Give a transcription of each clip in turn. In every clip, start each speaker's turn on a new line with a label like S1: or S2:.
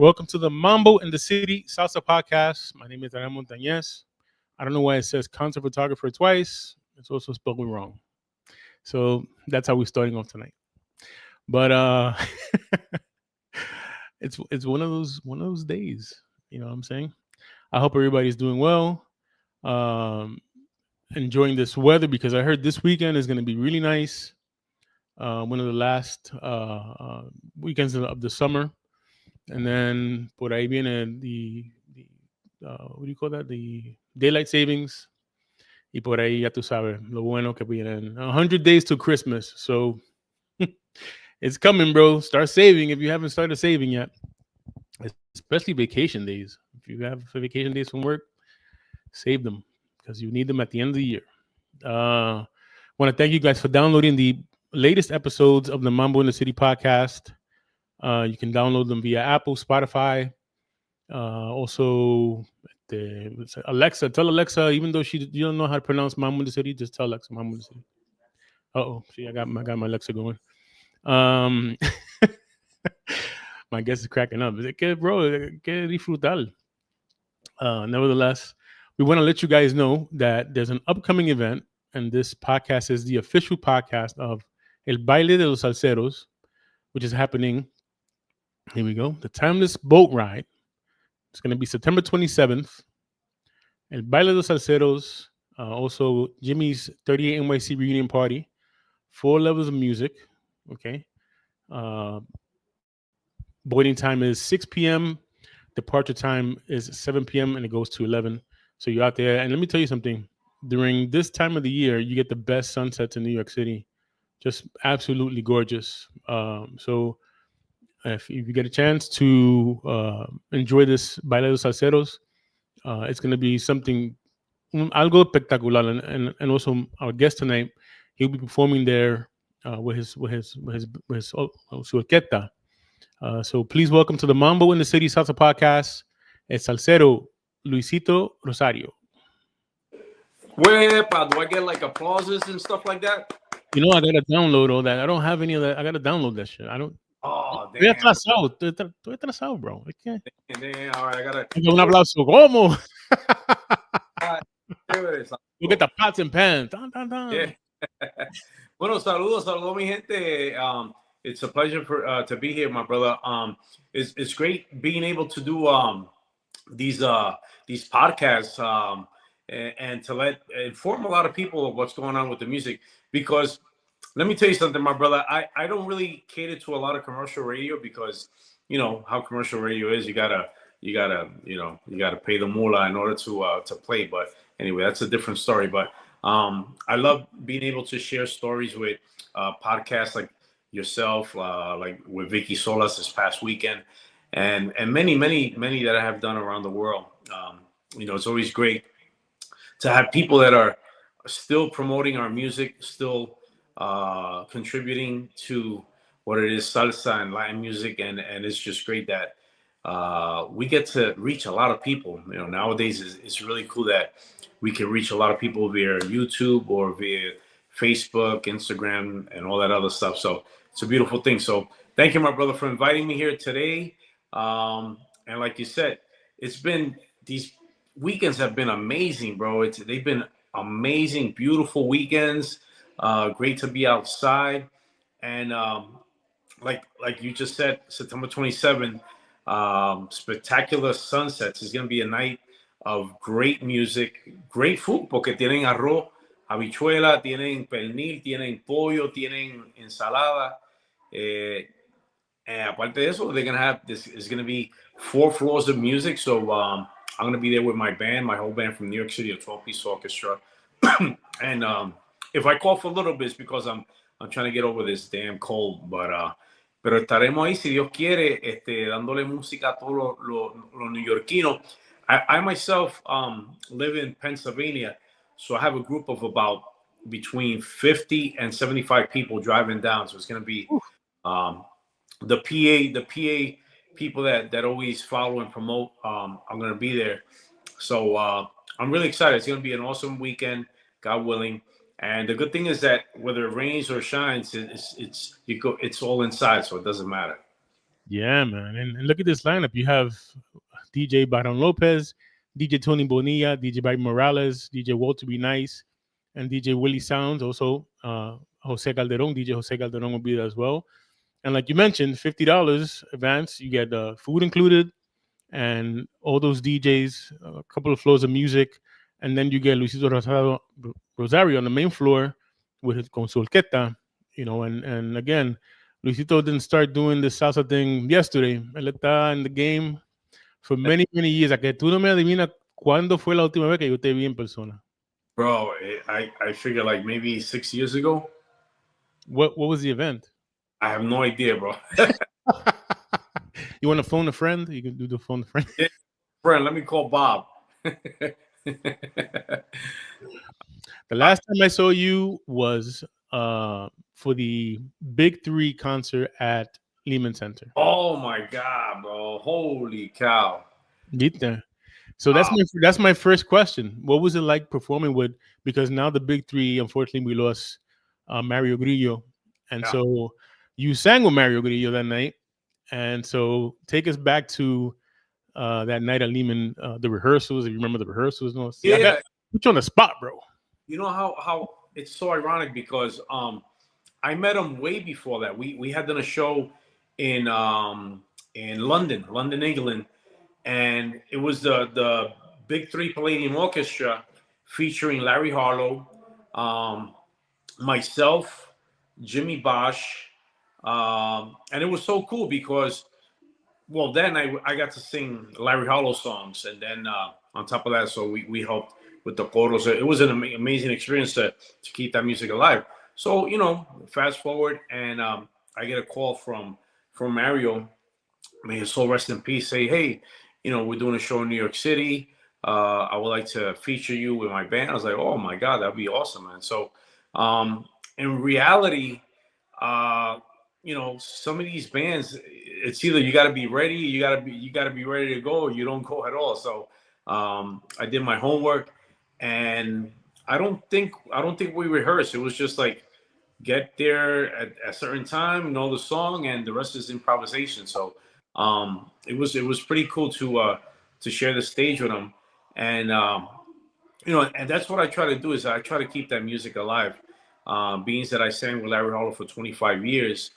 S1: Welcome to the Mambo in the City Salsa podcast. My name is Daniel Montañez. I don't know why it says concert photographer twice. It's also spelled wrong. So that's how we're starting off tonight. But it's one of those days. You know what I'm saying? I hope everybody's doing well. Enjoying this weather because I heard this weekend is going to be really nice. One of the last weekends of the summer. And then por ahí viene the what do you call that? The daylight savings. Y por ahí ya tú sabes, lo bueno que vienen 100 days to Christmas. So it's coming, bro. Start saving if you haven't started saving yet. Especially vacation days. If you have vacation days from work, save them because you need them at the end of the year. I want to thank you guys for downloading the latest episodes of the Mambo in the City podcast. You can download them via Apple, Spotify. Also, Alexa. Tell Alexa, even though you don't know how to pronounce Mambo in the City, just tell Alexa Mambo in the City. See, I got my Alexa going. My guest is cracking up. Bro, que disfrutar. Nevertheless, we want to let you guys know that there's an upcoming event, and this podcast is the official podcast of El Baile de los Salseros, which is happening. Here we go. The Timeless Boat Ride. It's going to be September 27th. El Baile de los Salseros. Also, Jimmy's 38 NYC reunion party. 4 levels of music. Okay. Boarding time is 6 p.m. Departure time is 7 p.m. and it goes to 11. So you're out there. And let me tell you something. During this time of the year, you get the best sunsets in New York City. Just absolutely gorgeous. So if you get a chance to enjoy this Baile de los Salseros, it's going to be something algo espectacular. And also our guest tonight, he'll be performing there with his su orquesta. So please welcome to the Mambo in the City Salsa podcast, el Salsero Luisito Rosario.
S2: Wepa, do I get like applauses and stuff like that?
S1: You know, I gotta download all that. I don't have any of that. I gotta download that shit. I don't.
S2: Oh, damn.
S1: Estoy atrasado, bro.
S2: Damn, all right, I gotta.
S1: Un aplauso. ¿Cómo?
S2: You
S1: get the pots and pans. Dun, dun, dun.
S2: Yeah. Bueno, saludos, mi gente. It's a pleasure to be here, my brother. It's great being able to do these podcasts and to inform a lot of people of what's going on with the music. Because let me tell you something, my brother. I don't really cater to a lot of commercial radio because you know how commercial radio is. You gotta pay the moolah in order to play. But anyway, that's a different story. But I love being able to share stories with podcasts like yourself, like with Vicky Solas this past weekend, and many that I have done around the world. It's always great to have people that are still promoting our music, still contributing to what it is, salsa and Latin music, and it's just great that we get to reach a lot of people. You know, nowadays it's really cool that we can reach a lot of people via YouTube or via Facebook, Instagram, and all that other stuff. So it's a beautiful thing. So thank you, my brother, for inviting me here today. And like you said, these weekends have been amazing, bro. They've been amazing, beautiful weekends. Great to be outside. And like you just said, September 27th, spectacular sunsets. It's going to be a night of great music, great food, porque tienen arroz, habichuela, tienen pernil, tienen pollo, tienen ensalada. And aparte de eso, they're going to have this is going to be 4 floors of music. So I'm going to be there with my band, my whole band from New York City, a 12-piece orchestra. And if I cough a little bit, it's because I'm trying to get over this damn cold. Pero estaremos ahí, si Dios quiere, dándole música a todos los neoyorquinos. I myself live in Pennsylvania, so I have a group of about between 50 and 75 people driving down. So it's going to be the PA people that always follow and promote. I'm going to be there. So I'm really excited. It's going to be an awesome weekend, God willing. And the good thing is that whether it rains or shines, it's all inside, so it doesn't matter.
S1: Yeah, man. And look at this lineup. You have DJ Baron Lopez, DJ Tony Bonilla, DJ Bobby Morales, DJ Walter Be Nice, and DJ Willie Sounds. Also, Jose Calderon. DJ Jose Calderon will be there as well. And like you mentioned, $50 advance. You get food included, and all those DJs, a couple of floors of music, and then you get Luisito Rosario on the main floor with his con su orquesta, and again, Luisito didn't start doing the salsa thing yesterday. Él está in the game for many, many years. A que tú no me adivinas cuándo fue la última vez que yo te vi en persona.
S2: Bro, I figure like maybe 6 years ago.
S1: What was the event?
S2: I have no idea, bro.
S1: You want to phone a friend? You can do the phone a friend.
S2: Yeah, friend, let me call Bob.
S1: The last time I saw you was for the Big Three concert at Lehman Center.
S2: Oh my God, bro! Holy cow!
S1: Viste? So that's my first question. What was it like performing with? Because now the Big Three, unfortunately, we lost Mario Grillo, and so you sang with Mario Grillo that night. And so take us back to that night at Lehman, the rehearsals. If you remember the rehearsals, no? See,
S2: yeah,
S1: put you on the spot, bro.
S2: You know how it's so ironic because I met him way before that. We had done a show in London, England, and it was the Big Three Palladium Orchestra featuring Larry Harlow, myself, Jimmy Bosch, and it was so cool because, well, then I got to sing Larry Harlow songs, and then on top of that, so we helped with the choros. It was an amazing experience to keep that music alive. So, fast forward, and I get a call from Mario, may his soul rest in peace, say, hey, we're doing a show in New York City. I would like to feature you with my band. I was like, oh my God, that'd be awesome, man. So in reality, some of these bands, it's either you got to be ready, you got to be ready to go, or you don't go at all. So I did my homework, and I don't think we rehearsed. It was just like get there at a certain time, know the song, and the rest is improvisation. So it was pretty cool to share the stage with them, and and that's what I try to do is I try to keep that music alive. Being that I sang with Larry Harlow for 25 years,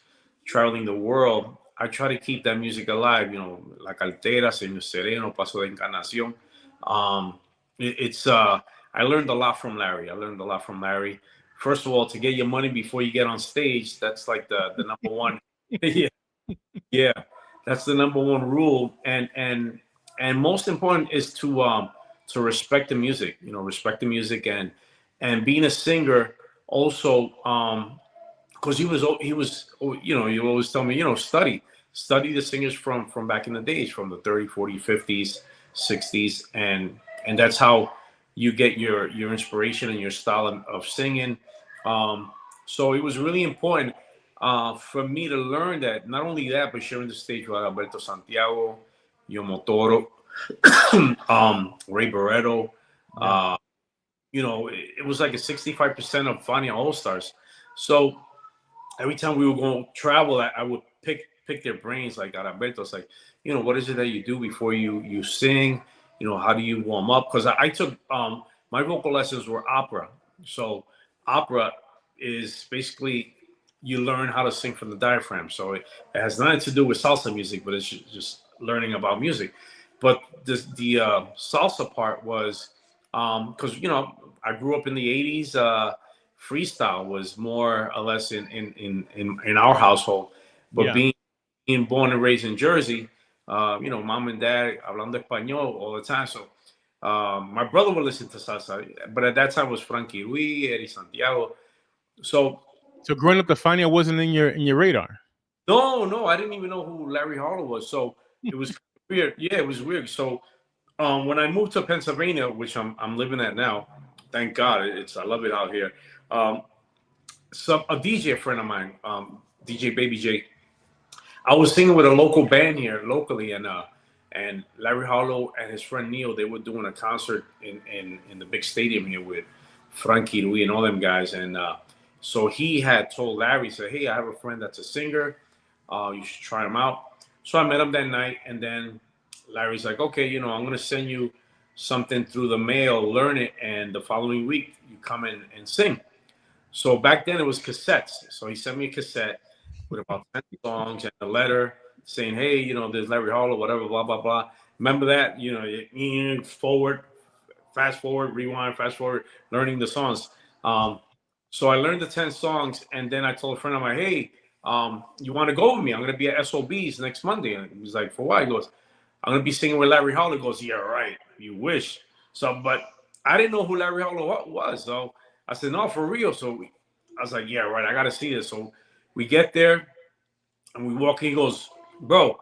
S2: traveling the world, I try to keep that music alive. La Cartera, Señor Sereno, Paso de Encarnación. I learned a lot from Larry. First of all, to get your money before you get on stage, that's like the number one. yeah, that's the number one rule. And most important is to respect the music. Respect the music, and being a singer also, because he was you always tell me, study the singers from back in the days, from the 30s, 40s, 50s, 60s, and that's how you get your inspiration and your style of singing. So it was really important for me to learn that, not only that, but sharing the stage with Alberto Santiago, Yomo Toro, Ray Barretto. It was like a 65% of Fania All-Stars. So every time we were going to travel, I would pick their brains. Like Alberto's like, what is it that you do before you sing? How do you warm up? Because I took my vocal lessons were opera. So opera is basically you learn how to sing from the diaphragm. So it has nothing to do with salsa music, but it's just learning about music. But the salsa part was because I grew up in the 80s. Freestyle was more or less in our household, but being born and raised in Jersey, mom and dad hablando español all the time. So my brother would listen to salsa, but at that time it was Frankie Ruiz, Eddie Santiago. So
S1: growing up, the Fania wasn't in your radar.
S2: No, I didn't even know who Larry Harlow was. So it was weird. Yeah, it was weird. So when I moved to Pennsylvania, which I'm living at now, thank God, I love it out here. A DJ friend of mine, DJ Baby J, I was singing with a local band here locally, and Larry Harlow and his friend Neil, they were doing a concert in the big stadium here with Frankie Ruiz and all them guys, and so he had told Larry, said, hey, I have a friend that's a singer, you should try him out. So I met him that night, and then Larry's like, okay, you know, I'm gonna send you something through the mail, learn it, and the following week you come in and sing. So back then it was cassettes. So he sent me a cassette with about 10 songs and a letter saying, hey, you know, there's Larry Harlow, whatever, blah, blah, blah. Remember that? You know, forward, fast forward, rewind, fast forward, learning the songs. So I learned the 10 songs, and then I told a friend of mine, hey, you want to go with me? I'm going to be at SOB's next Monday. And he was like, for what? He goes, I'm going to be singing with Larry Harlow. He goes, yeah, right. You wish. So, but I didn't know who Larry Harlow was. So I said, no, for real. So I was like, yeah, right. I got to see this. So we get there and we walk in. He goes, bro,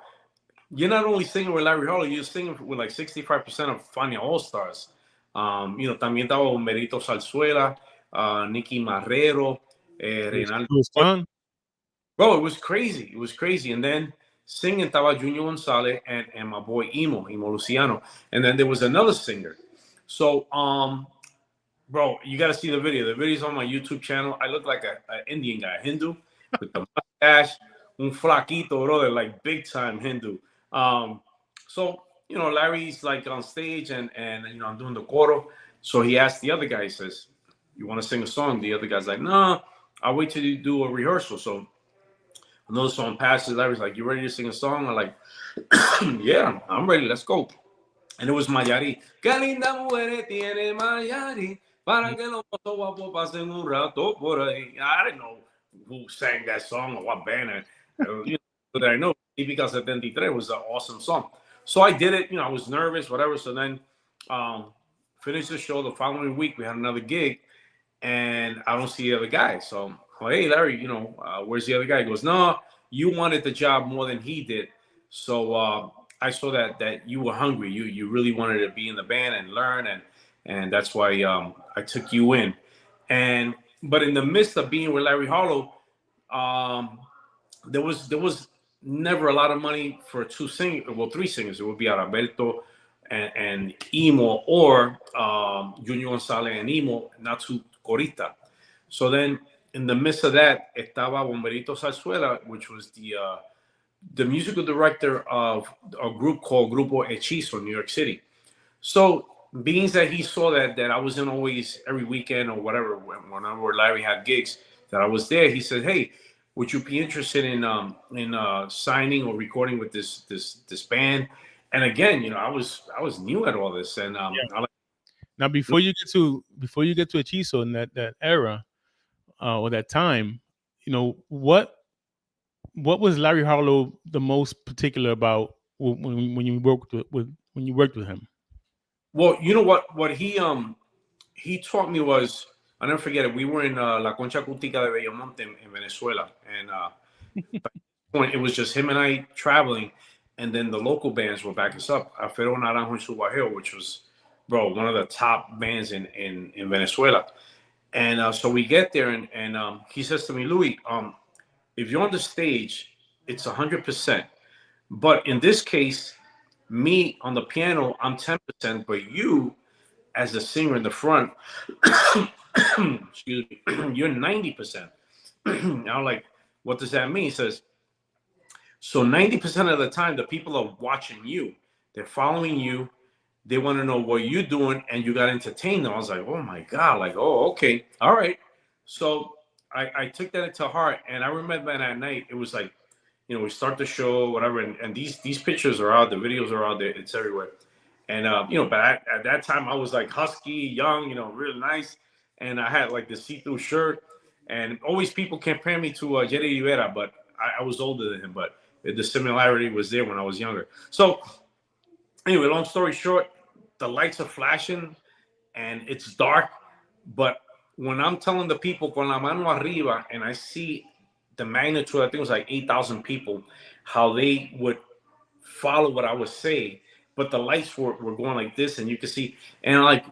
S2: you're not only singing with Larry Harlow, you're singing with like 65% of Fania All-Stars. You know, también estaba Merito Salsuela, Nicky Marrero, Reinaldo. Bro, it was crazy. It was crazy. And then singing estaba Junior Gonzalez and my boy Imo Luciano. And then there was another singer. So, bro, you got to see the video. The video's on my YouTube channel. I look like an Indian guy, Hindu, with the mustache, un flaquito, brother, like big time Hindu. So, you know, Larry's like on stage and you know, I'm doing the coro. So he asked the other guy, he says, you want to sing a song? The other guy's like, no, I'll wait till you do a rehearsal. So another song passes. Larry's like, you ready to sing a song? I'm like, yeah, I'm ready. Let's go. And it was Mayari. Qué linda mujer tiene Mayari, para que los guapos pasen un rato por ahí. I didn't know who sang that song or what band. You know, but I know Típica 73 was an awesome song. So I did it. You know, I was nervous, whatever. So then finished the show. The following week, we had another gig, and I don't see the other guy. So, oh, hey, Larry, you know, where's the other guy? He goes, no, you wanted the job more than he did. So I saw that you were hungry. You really wanted to be in the band and learn, and that's why I took you in. But in the midst of being with Larry Harlow, there was never a lot of money for three singers. It would be Alberto and Imo, or Junior Gonzalez and Imo, not too corista. So then in the midst of that, estaba Bomberito Zarzuela, which was the musical director of a group called Grupo Hechizo in New York City. So being that he saw that I wasn't always every weekend or whatever, whenever Larry had gigs, that I was there, he said, hey, would you be interested in signing or recording with this band? And again, you know, I was new at all this, and
S1: now before you get to Hechizo in that era or that time, you know, what was Larry Harlow the most particular about when you worked with him?
S2: Well, you know what he taught me was, I never forget it. We were in La Concha Acústica de Bellamonte in Venezuela, and it was just him and I traveling, and then the local bands would back us up. Alfredo Naranjo and Su Bajeo, which was, bro, one of the top bands in Venezuela. And so we get there, and he says to me, Louis, if you're on the stage, it's 100%. But in this case, me on the piano, I'm 10%, but you, as the singer in the front, excuse me, you're 90%. Now, like, what does that mean? He says, so 90% of the time, the people are watching you. They're following you. They want to know what you're doing, and you got to entertain them. I was like, oh, my God. Like, oh, okay. All right. So I took that to heart, and I remember that night, it was like, you know, we start the show, whatever, and these pictures are out, the videos are out there, it's everywhere. And, you know, but at that time, I was like husky, young, you know, really nice. And I had like the see-through shirt, and always people compare me to Jerry Rivera, but I was older than him, but the similarity was there when I was younger. So anyway, long story short, the lights are flashing and it's dark, but when I'm telling the people con la mano arriba, and I see the magnitude, I think it was like 8,000 people, how they would follow what I was saying, but the lights were going like this, and you could see, and like,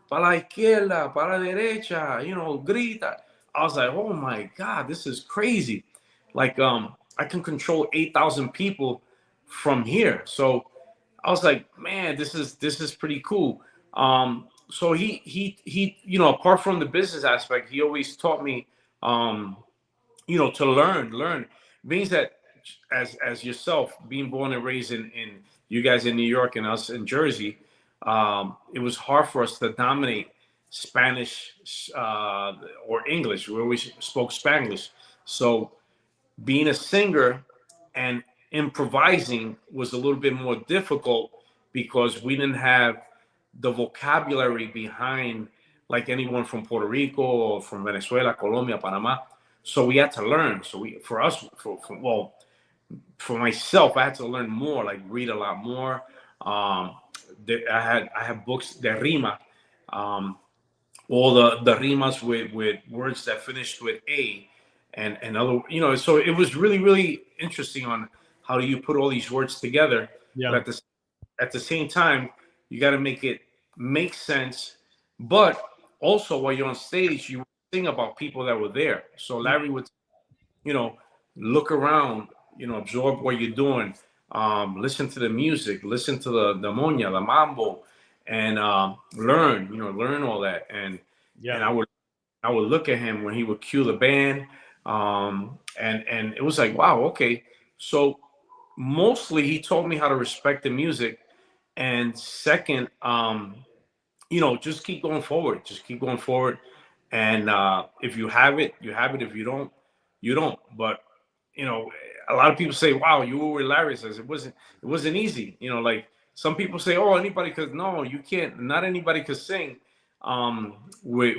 S2: para la izquierda, para la derecha, you know, grita. I was like, oh my God, this is crazy. Like, I can control 8,000 people from here. So I was like, man, this is pretty cool. So he, you know, apart from the business aspect, he always taught me, you know, to learn. Means that as yourself, being born and raised in you guys in New York and us in Jersey, it was hard for us to dominate Spanish or English. We always spoke Spanglish. So being a singer and improvising was a little bit more difficult because we didn't have the vocabulary behind like anyone from Puerto Rico or from Venezuela, Colombia, Panama. So we had to learn. So for myself, I had to learn more, like read a lot more. I have books de rima, all the rimas with words that finished with a, and other, so it was really interesting on how do you put all these words together.
S1: Yeah.
S2: But at the same time, you got to make it make sense. But also while you're on stage, you sing about people that were there. So Larry would, look around, absorb what you're doing, listen to the music, listen to the moña, the mambo, and learn all that. And I would look at him when he would cue the band, and it was like, wow, okay. So mostly he taught me how to respect the music, and second, just keep going forward. Just keep going forward, and if you have it, you have it. If you don't, you don't. But a lot of people say, "Wow, you were with Larry." Says it wasn't easy. Like some people say, "Oh, anybody could." No, you can't. Not anybody could sing with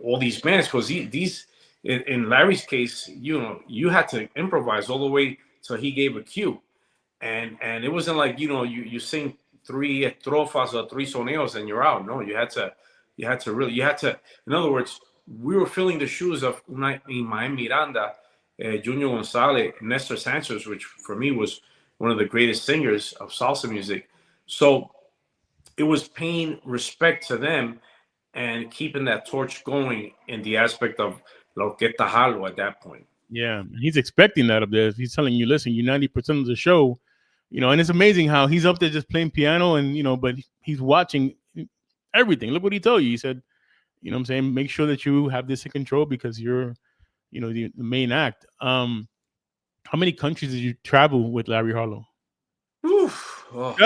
S2: all these bands, because these in Larry's case, you had to improvise all the way till he gave a cue, and it wasn't like you sing 3 estrofas or 3 soneos and you're out. No, you had to. In other words, we were filling the shoes of Imael Miranda, Junior Gonzalez, Nestor Sanchez, which for me was one of the greatest singers of salsa music. So it was paying respect to them and keeping that torch going in the aspect of La Orquesta Harlow at that point.
S1: Yeah, he's expecting that up there. He's telling you, listen, you're 90% of the show, and it's amazing how he's up there just playing piano and, but he's watching everything. Look what he told you. He said, what I'm saying, make sure that you have this in control because you're, the main act. How many countries did you travel with Larry Harlow?
S2: Oof. Oh,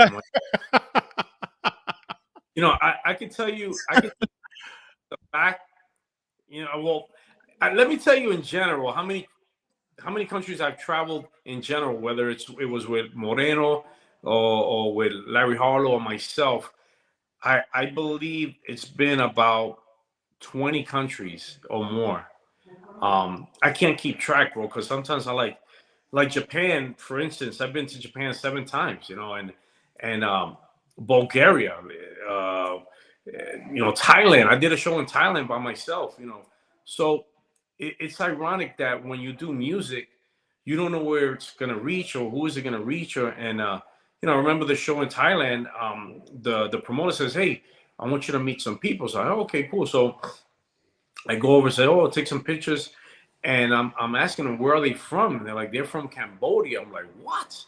S2: I can tell you, the fact, let me tell you in general how many countries I've traveled in general, whether it was with Moreno or with Larry Harlow or myself. I believe it's been about 20 countries or more. I can't keep track, bro, because sometimes I like Japan, for instance. I've been to Japan 7 times, and Bulgaria, Thailand. I did a show in Thailand by myself, So it's ironic that when you do music, you don't know where it's gonna reach or who is it gonna reach, and I remember the show in Thailand. The promoter says, "Hey, I want you to meet some people." So okay, cool. So I go over and say, "Oh, take some pictures," and I'm asking them where are they from. And they're like, "They're from Cambodia." I'm like, "What?"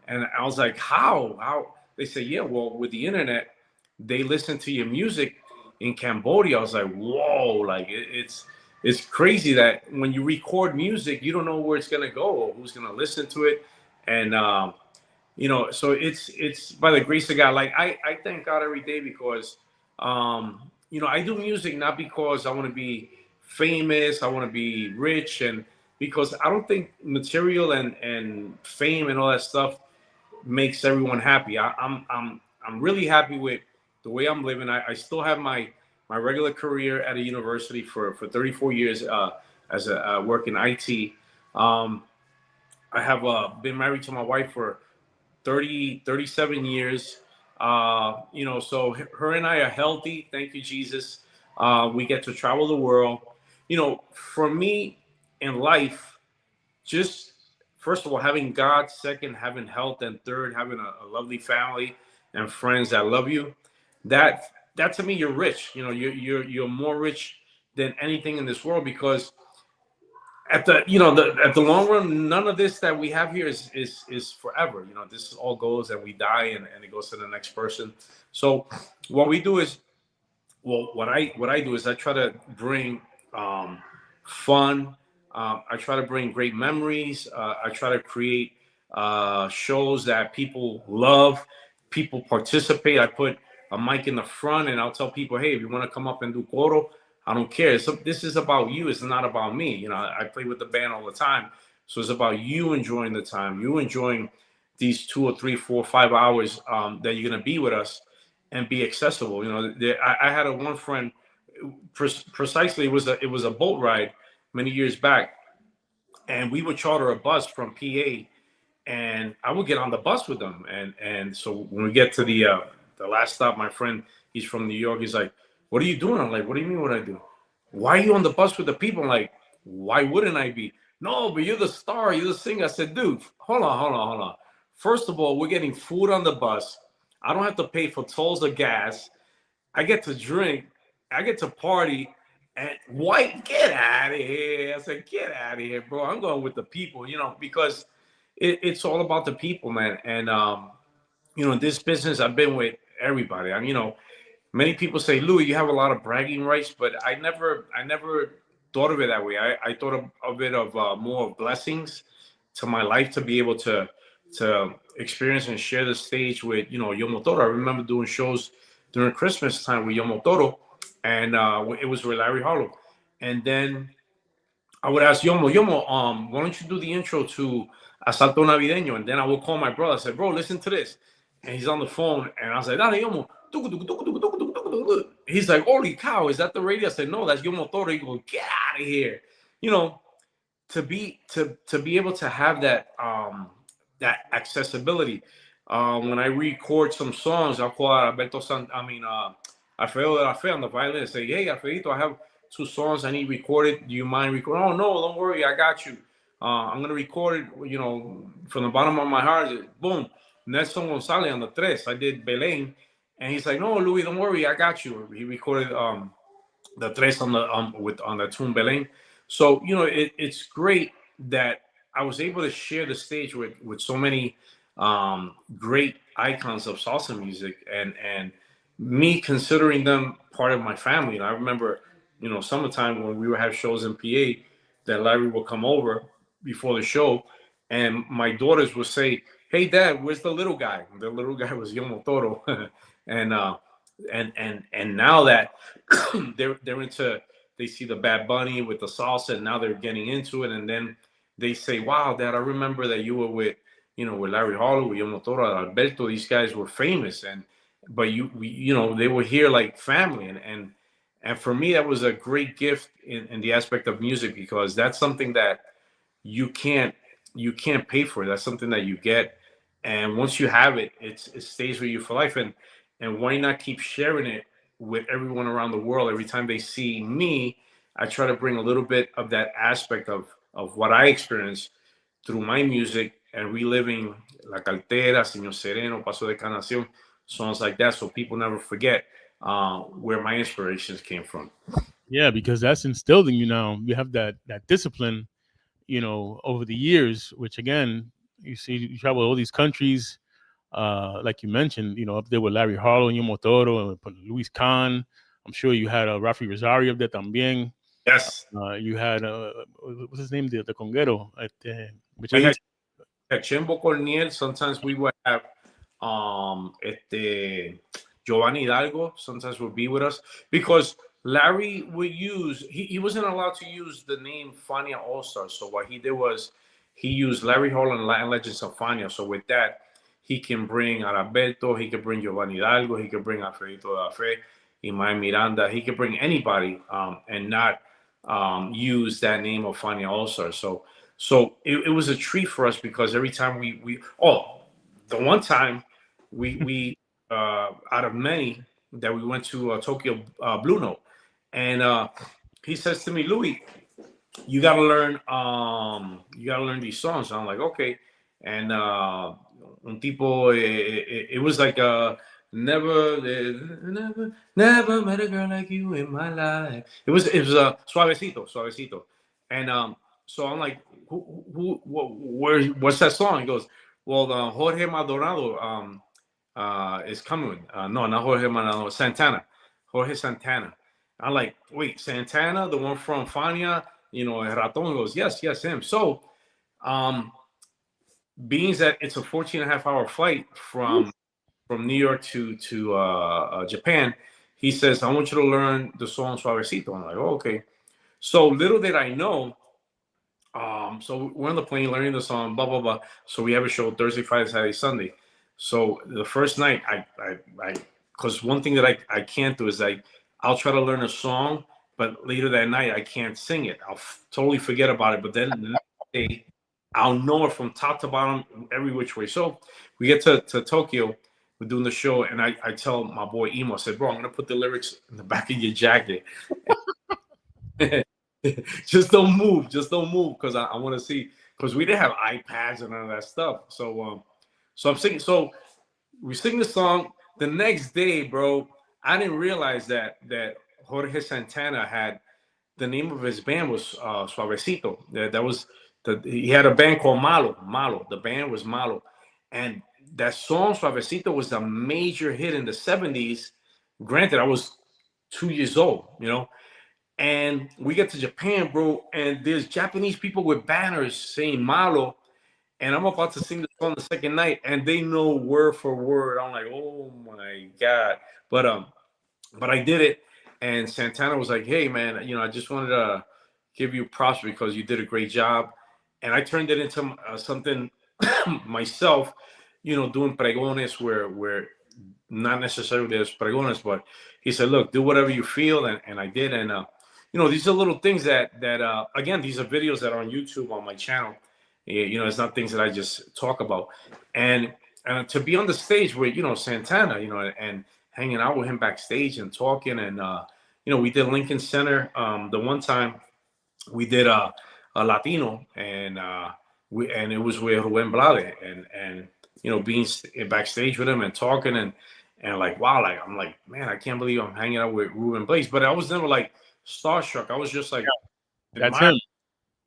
S2: And I was like, "How?" They say, "Yeah, well, with the internet, they listen to your music in Cambodia." I was like, "Whoa!" Like it's crazy that when you record music, you don't know where it's gonna go or who's gonna listen to it, and so it's by the grace of God. Like I thank God every day because I do music not because I want to be famous, I want to be rich, and because I don't think material and fame and all that stuff makes everyone happy. I'm really happy with the way I'm living. I still have my regular career at a university for 34 years as a work in IT. I have been married to my wife for 37 years. So her and I are healthy. Thank you, Jesus. We get to travel the world. For me in life, just first of all, having God, second, having health, and third, having a lovely family and friends that love you. That to me, you're rich. You're more rich than anything in this world, because at the at the long run, none of this that we have here is forever. This all goes and we die and it goes to the next person. So what we do is, what I do is I try to bring fun, I try to bring great memories. I try to create shows that people love, people participate. I put a mic in the front and I'll tell people, hey, if you want to come up and do coro, I don't care. So this is about you. It's not about me. You know, I play with the band all the time. So it's about you enjoying the time, you enjoying these 2 or 3, 4, 5 hours that you're going to be with us and be accessible. You know, I had one friend, precisely, it was a boat ride many years back. And we would charter a bus from PA and I would get on the bus with them. And so when we get to the last stop, my friend, he's from New York. He's like, "What are you doing?" I'm like, "What do you mean what I do? Why are you on the bus with the people?" I'm like, "Why wouldn't I be?" "No, but you're the star. You're the singer." I said, "Dude, hold on. First of all, we're getting food on the bus. I don't have to pay for tolls or gas. I get to drink. I get to party. And white, get out of here." I said, "Get out of here, bro. I'm going with the people, you know, because it's all about the people, man." And you know, in this business, I've been with everybody. You know, many people say, "Louis, you have a lot of bragging rights," but I never thought of it that way. I thought of it of more of blessings to my life to be able to experience and share the stage with, you know, Yomotoro. I remember doing shows during Christmas time with Yomotoro, and it was with Larry Harlow. And then I would ask Yomo, why don't you do the intro to Asalto Navideño? And then I would call my brother. I said, "Bro, listen to this." And he's on the phone, and I was like, "Dale, Yomo." He's like, "Holy cow, is that the radio?" I said, "No, that's Yomo Toro." He goes, "Get out of here." You know, to be able to have that that accessibility. When I record some songs, I'll call out Alberto Alfredo de la Fe on the violin and say, "Hey, Alfredito, I have 2 songs I need recorded. Do you mind recording?" "Oh, no, don't worry. I got you. I'm going to record it, you know, from the bottom of my heart." Boom. Nelson Gonzalez on the tres. I did Belén. And he's like, "No, Louis, don't worry. I got you." He recorded the tres on the on the tune Belén. So, you know, it's great that I was able to share the stage with so many great icons of salsa music, and me considering them part of my family. And I remember, you know, summertime when we would have shows in PA, that Larry would come over before the show, and my daughters would say, "Hey, Dad, where's the little guy?" The little guy was Yomo Toro, and now that they're into, they see the Bad Bunny with the salsa, and now they're getting into it, and then they say, "Wow, Dad, I remember that you were with, you know, with Larry Harlow, with Yomo Toro, Alberto. These guys were famous, and but you know, they were here like family." And for me, that was a great gift in the aspect of music, because that's something that you can't pay for. That's something that you get, and once you have it, it stays with you for life. And why not keep sharing it with everyone around the world? Every time they see me, I try to bring a little bit of that aspect of what I experienced through my music, and reliving La Cartera, Señor Sereno, Paso de Canación, songs like that, so people never forget where my inspirations came from.
S1: Yeah, because that's instilled in you now. You have that discipline, you know, over the years, which again, you see, you travel all these countries, like you mentioned, you know, up there with Larry Harlow and Yomotoro and Luis Khan. I'm sure you had Rafi Rosario up there también.
S2: Yes.
S1: You had what's his name, the conguero, which
S2: We
S1: I
S2: had Chembo Corniel. Sometimes we would have Giovanni Hidalgo sometimes would be with us, because Larry would use, he wasn't allowed to use the name Fania All-Stars. So what he did was he used Larry Hall and Latin Legends of Fania. So with that, he can bring Alberto, he could bring Giovanni Hidalgo, he could bring Alfredito de la Fe, Iman Miranda, he could bring anybody, and not use that name of Fania All-Stars. So it was a treat for us, because every time the one time we out of many that we went to Tokyo Blue Note, and he says to me, "Louis, you gotta learn these songs." I'm like, "Okay." And un tipo, it was like never met a girl like you in my life. It was suavecito, and so I'm like, what's that song? He goes, "Well, Jorge Maldonado is coming." No, not Jorge Maldonado, Jorge Santana. I'm like, "Wait, Santana, the one from Fania, El Raton? He goes, yes, him. So, being that it's a 14.5 hour flight from New York to Japan, he says, I want you to learn the song Suavecito. I'm like, oh, okay. So little did I know. So we're on the plane learning the song, blah, blah, blah. So we have a show Thursday, Friday, Saturday, Sunday. So the first night, because one thing that I can't do is I'll try to learn a song, but later that night, I can't sing it. I'll totally forget about it. But then the next day, I'll know it from top to bottom, every which way. So we get to Tokyo, we're doing the show, and I tell my boy Emo, I said, bro, I'm going to put the lyrics in the back of your jacket. just don't move, because I want to see, because we didn't have iPads and none of that stuff. So I'm singing. So we sing the song. The next day, bro, I didn't realize that Jorge Santana had, the name of his band was Suavecito. That was he had a band called Malo. The band was Malo, and that song Suavecito was a major hit in the 70s. Granted, I was 2 years old, and we get to Japan, bro, and there's Japanese people with banners saying Malo, and I'm about to sing the song the second night, and they know word for word. I'm like, oh my God. But I did it, and Santana was like, hey, man, I just wanted to give you props because you did a great job. And I turned it into something myself, doing pregones where not necessarily there's pregones, but he said, look, do whatever you feel. And I did. And, these are little things that again, these are videos that are on YouTube on my channel. It's not things that I just talk about. And to be on the stage with, Santana, and hanging out with him backstage and talking. And, we did Lincoln Center. The one time we did a Latino, and it was with Ruben Blade, and being backstage with him and talking and like, wow, like I'm like, man, I can't believe I'm hanging out with Ruben Blades. But I was never like starstruck. I was just like,
S1: that's him.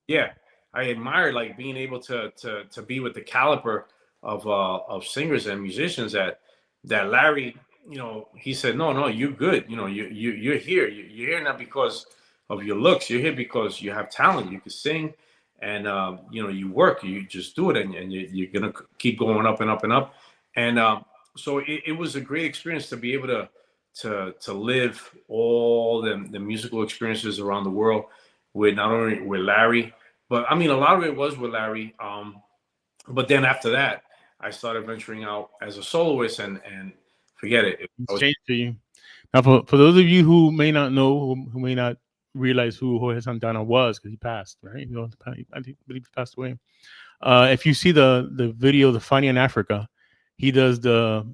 S2: Yeah, I admired like being able to be with the caliber of singers and musicians that Larry, he said, no, you're good. You're here. You're here not because of your looks. You're here because you have talent. You can sing, and you work. You just do it, and you're gonna keep going up and up and up. And so it was a great experience to be able to live all the musical experiences around the world with not only with Larry, but I mean a lot of it was with Larry. But then after that, I started venturing out as a soloist, and forget it.
S1: It's changed for you. Now, for those of you who may not know, who may not realize who Jorge Santana was, because he passed, right? I believe he passed away. If you see the video, the Fania in Africa, he does the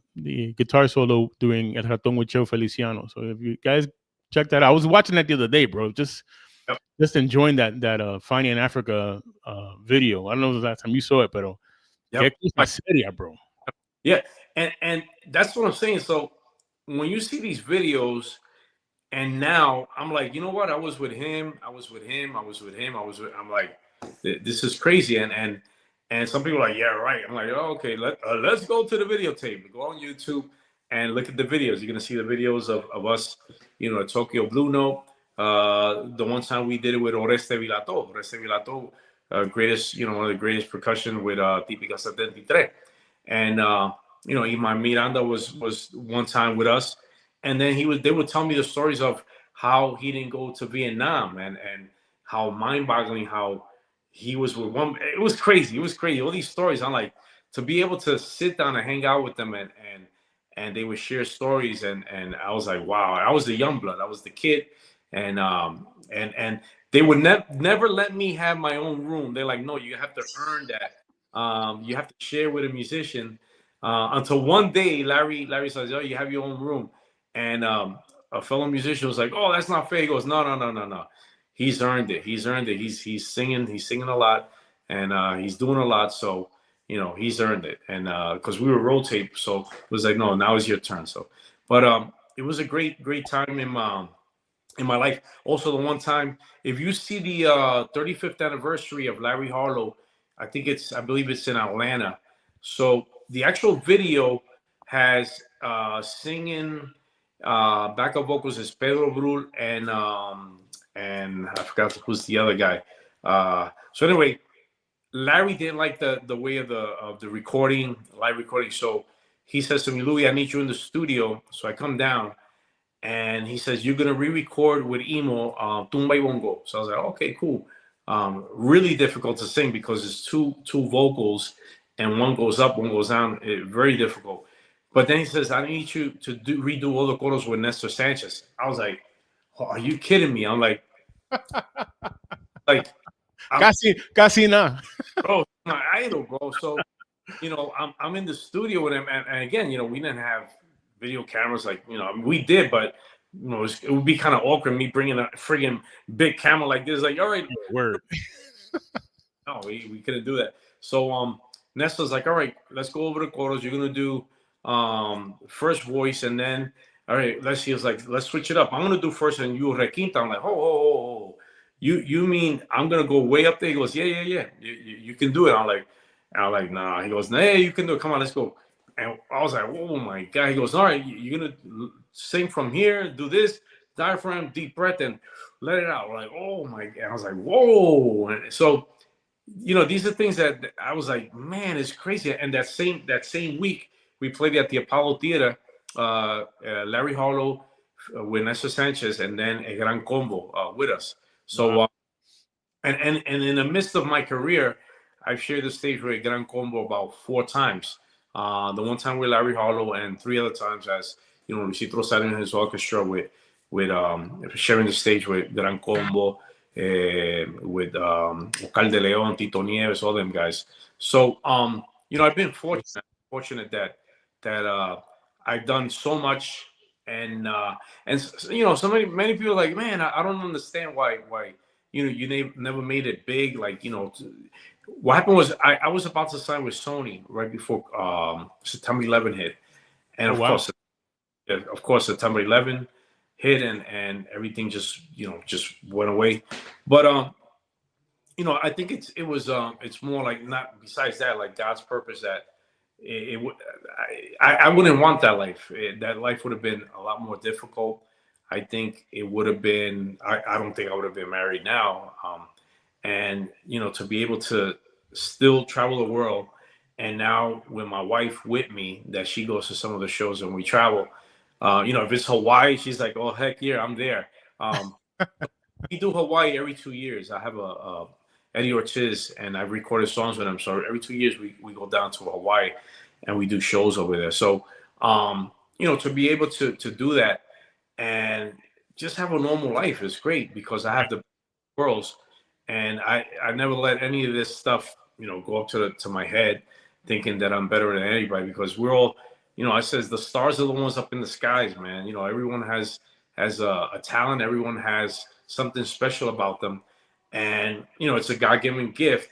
S1: guitar solo doing El Ratón with Cheo Feliciano. So if you guys check that out, I was watching that the other day, bro. Just enjoying that Fania in Africa video. I don't know the last time you saw it, but Seria, bro.
S2: Yeah, and that's what I'm saying. So when you see these videos, and now I'm like, you know what? I was with him. I'm like, this is crazy. And some people are like, yeah, right. I'm like, oh, okay, let's go to the videotape. Go on YouTube and look at the videos. You're gonna see the videos of us, at Tokyo Blue Note. The one time we did it with Oreste Vilato, greatest, one of the greatest percussion with Típica 73. And Iman Miranda was one time with us, and then they would tell me the stories of how he didn't go to Vietnam and how mind-boggling how he was with one. It was crazy. All these stories. I'm like, to be able to sit down and hang out with them and they would share stories, and I was like, wow. I was the young blood. I was the kid, and they would never let me have my own room. They're like, no, you have to earn that. You have to share with a musician. Until one day, Larry says, oh, you have your own room, and a fellow musician was like, oh, that's not fair. He goes, no. He's earned it. He's He's singing a lot, and he's doing a lot. So, he's earned it. And because we were rotate, so it was like, no, now is your turn. So, but it was a great time in my life. Also, the one time, if you see the 35th anniversary of Larry Harlow, I believe it's in Atlanta. So the actual video has singing backup vocals is Pedro Brul and and I forgot who's the other guy. So anyway, Larry didn't like the way of the recording, live recording. So he says to me, Louis, I need you in the studio. So I come down, and he says, you're gonna re-record with Emo, Tumba y Bongo. So I was like, okay, cool. Really difficult to sing because it's two vocals, and one goes up, one goes down. Very difficult. But then he says, I need you to redo all the chorus with Nestor Sanchez. I was like, oh, are you kidding me? I'm like,
S1: casi na.
S2: Bro, my idol, bro. So, I'm in the studio with him, and again, we didn't have video cameras like, I mean, we did, but it would be kind of awkward me bringing a friggin' big camera like this. Like, all right,
S1: word.
S2: No, we couldn't do that. So, Nestor's like, all right, let's go over the chorus. You're gonna do first voice, and then all right, let's see. It's like, let's switch it up. I'm gonna do first, and you requinta. I'm like, oh. You mean I'm gonna go way up there? He goes, yeah. You can do it. I'm like, nah. He goes, nah, you can do it. Come on, let's go. And I was like, oh my God. He goes, all right, you're gonna sing from here, do this, diaphragm, deep breath, and let it out. We're like, oh my God. I was like, whoa. And so, these are things that I was like, man, it's crazy. And that same week, we played at the Apollo Theater, Larry Harlow with Nestor Sanchez, and then a Gran Combo with us. So,
S1: wow.
S2: And in the midst of my career, I've shared the stage with Gran Combo about 4 times. The one time with Larry Harlow, and 3 other times as Luisito Rosario and his orchestra with sharing the stage with Gran Combo, with Vocal de Leon, Tito Nieves, all them guys. So I've been fortunate that I've done so much, and so many people are like, man, I don't understand why you never made it big. Like, what happened was I was about to sign with Sony right before September 11 hit, and of course September 11 hit, and everything just went away. But I think it's more like, not besides that, like God's purpose, that I wouldn't want that life. That life would have been a lot more difficult. I think it would have been. I don't think I would have been married now. And to be able to still travel the world, and now with my wife with me, that she goes to some of the shows and we travel. If it's Hawaii, she's like, oh heck yeah, I'm there. We do Hawaii every 2 years. I have a Eddie Ortiz, and I've recorded songs with him. So every 2 years we go down to Hawaii and we do shows over there. So, to be able to do that and just have a normal life is great, because I have the worlds, and I never let any of this stuff, go up to my head, thinking that I'm better than anybody, because we're all, I says the stars are the ones up in the skies, man. Everyone has a talent. Everyone has something special about them. And, it's a God-given gift,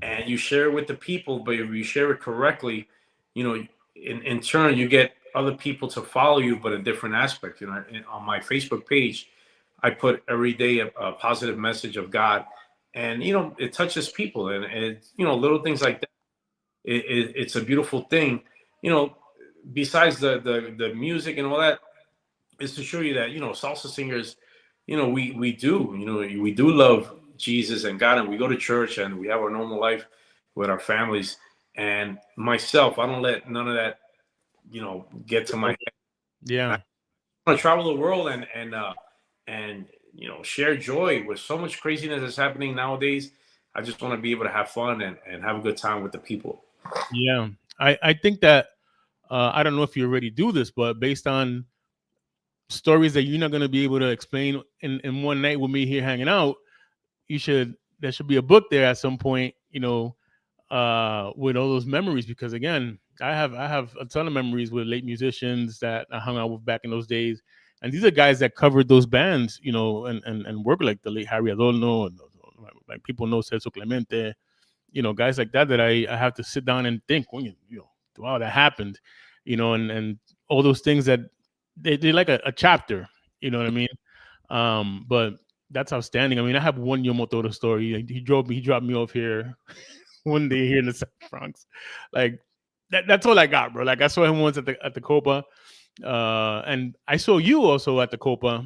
S2: and you share it with the people, but if you share it correctly, in turn, you get other people to follow you, but a different aspect. On my Facebook page, I put every day a positive message of God, and, it touches people, and little things like that. It's a beautiful thing, besides the music and all that, is to show you that, salsa singers, we do love Jesus and God, and we go to church, and we have our normal life with our families. And myself, I don't let none of that, get to my head.
S1: Yeah,
S2: I want to travel the world and share joy with so much craziness that's happening nowadays. I just want to be able to have fun and have a good time with the people.
S1: Yeah, I think that I don't know if you already do this, but based on stories that you're not going to be able to explain in one night with me here hanging out, there should be a book there at some point, with all those memories, because again, I have a ton of memories with late musicians that I hung out with back in those days, and these are guys that covered those bands, and work, like the late Harry Adorno, and like people know Celso Clemente, guys like that I have to sit down and think, wow, that happened, and all those things that they like a chapter, you know what I mean? But that's outstanding. I mean, I have one Yomotora story. He dropped me off here one day here in the South Bronx. Like that's all I got, bro. Like I saw him once at the Copa, and I saw you also at the Copa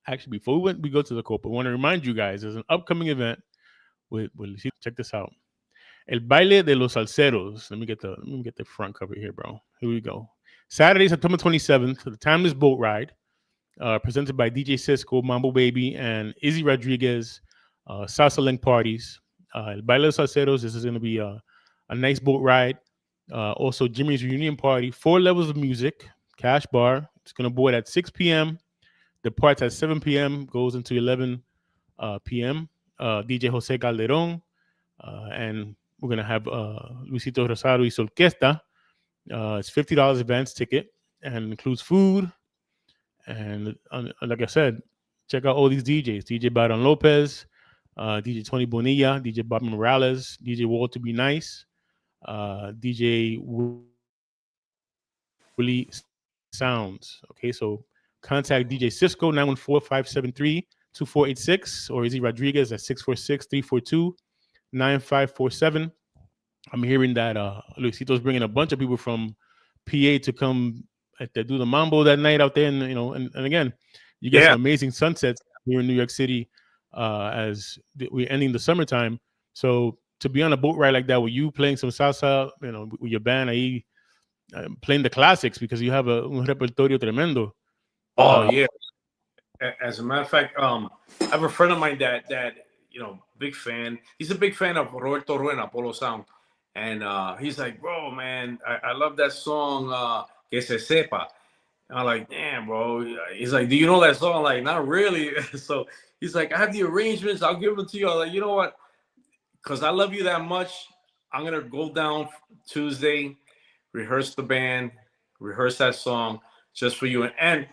S1: actually, before we go to the Copa, I want to remind you guys there's an upcoming event with Luisito. Check this out. El Baile de los Salseros. Let me get the front cover here, bro. Here we go. Saturday, September 27th, the timeless boat ride, presented by DJ Cisco, Mambo Baby, and Izzy Rodriguez. Salsa Link parties. El Baile de los Salseros. This is going to be a nice boat ride. Also, Jimmy's reunion party. 4 levels of music. Cash bar. It's going to board at 6 p.m. Departs at 7 p.m. Goes into 11 p.m. DJ Jose Calderon. And we're going to have Luisito Rosario y Orquesta. It's $50 advance ticket and includes food. And like I said, check out all these DJs. DJ Baron Lopez, DJ Tony Bonilla, DJ Bob Morales, DJ Walter Be Nice, DJ Willie Sounds. Okay, so contact DJ Cisco 914-573-2486 or Izzy Rodriguez at 646-342-9547. I'm hearing that Luisito's bringing a bunch of people from PA to come do the Mambo that night out there, and and again, you get some amazing sunsets here in New York City as we're ending the summertime. So to be on a boat ride like that with you playing some salsa, with your band, ahí, playing the classics, because you have un repertorio tremendo.
S2: Oh yeah. As a matter of fact, I have a friend of mine that big fan. He's a big fan of Roberto Ruena, Polo Sound. And he's like, bro, man, I love that song, Que Se Sepa. And I'm like, damn, bro. He's like, do you know that song? I'm like, not really. So he's like, I have the arrangements. I'll give them to you. I'm like, you know what? Because I love you that much, I'm going to go down Tuesday, rehearse the band, rehearse that song just for you. And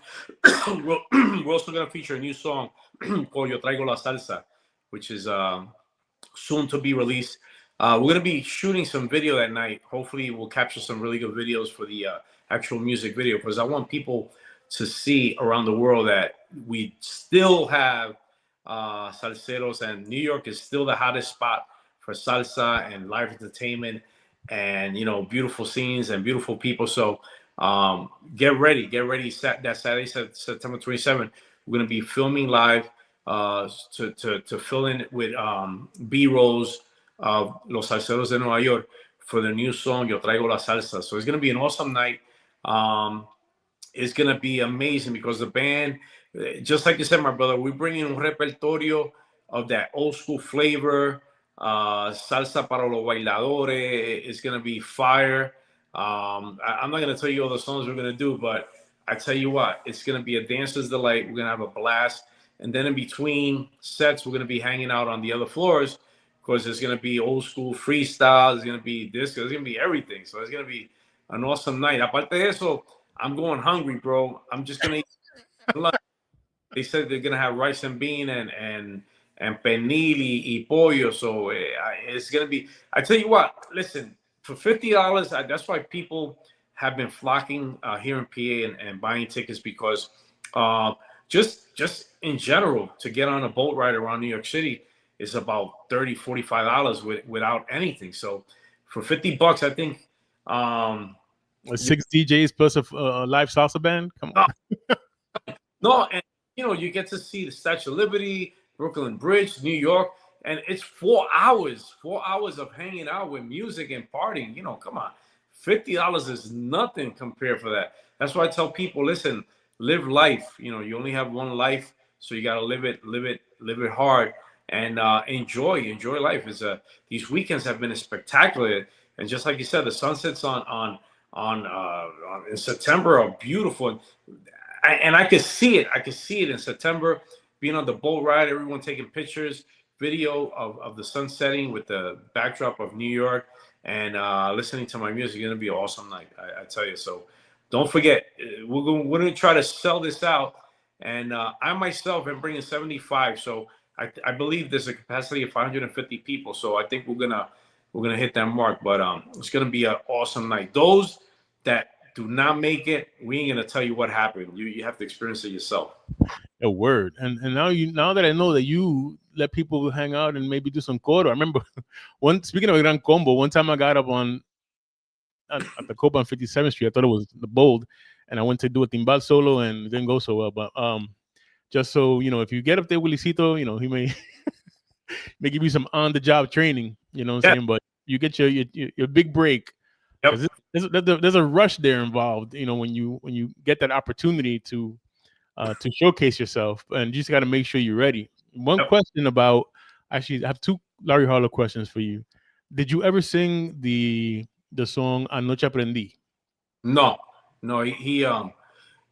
S2: we're also going to feature a new song called Yo Traigo La Salsa, which is soon to be released. We're going to be shooting some video that night. Hopefully, we'll capture some really good videos for the actual music video, because I want people to see around the world that we still have salseros, and New York is still the hottest spot for salsa and live entertainment, and beautiful scenes and beautiful people. So get ready. That Saturday, September 27th, we're going to be filming live to fill in with B-rolls of Los Salseros de Nueva York for the new song Yo Traigo La Salsa. So it's going to be an awesome night. It's going to be amazing because the band, just like you said, my brother, we're bringing un repertorio of that old school flavor, salsa para los bailadores. It's going to be fire. I'm not going to tell you all the songs we're going to do, but I tell you what, it's going to be a dancer's delight. We're going to have a blast. And then in between sets, we're going to be hanging out on the other floors, because there's going to be old school freestyle. There's going to be disco. There's going to be everything. So it's going to be an awesome night. Aparte de eso, I'm going hungry, bro. I'm just going to eat lunch. They said they're going to have rice and bean and pernil y pollo. So it's going to be, I tell you what, listen, for $50, that's why people have been flocking here in PA and buying tickets, because just in general, to get on a boat ride around New York City is about $30, $45 without anything. So for $50, I think
S1: 6 DJs plus a live salsa band. Come on.
S2: No, and you get to see the Statue of Liberty, Brooklyn Bridge, New York, and it's 4 hours of hanging out with music and partying. Come on, $50 is nothing compared for that. That's why I tell people, listen, live life. You only have one life, so you got to live it hard. And enjoy life. These weekends have been spectacular, and just like you said, the sunsets on in September are beautiful, and I could see it. I could see it in September, being on the boat ride, everyone taking pictures, video of the sun setting with the backdrop of New York, and listening to my music. It's gonna be an awesome night, I tell you. So don't forget, we're gonna try to sell this out, and I myself am bringing 75. So I believe there's a capacity of 550 people, so I think we're gonna hit that mark. But it's gonna be an awesome night. Those that do not make it, we ain't gonna tell you what happened. You have to experience it yourself.
S1: A word. And now that I know that you let people hang out and maybe do some coro. I remember speaking of a Gran Combo, one time I got up at the Copa on 57th Street. I thought it was the Bold, and I went to do a timbal solo and it didn't go so well. But just so if you get up there with Luisito, he may give you some on the job training. You know what I'm
S2: Yeah.
S1: saying? But you get your big break
S2: Yep.
S1: because there's a rush there involved. When you get that opportunity to showcase yourself, and you just got to make sure you're ready. One
S2: Yep.
S1: question about actually, I have two Larry Harlow questions for you. Did you ever sing the song Anoche Aprendí?
S2: No, no.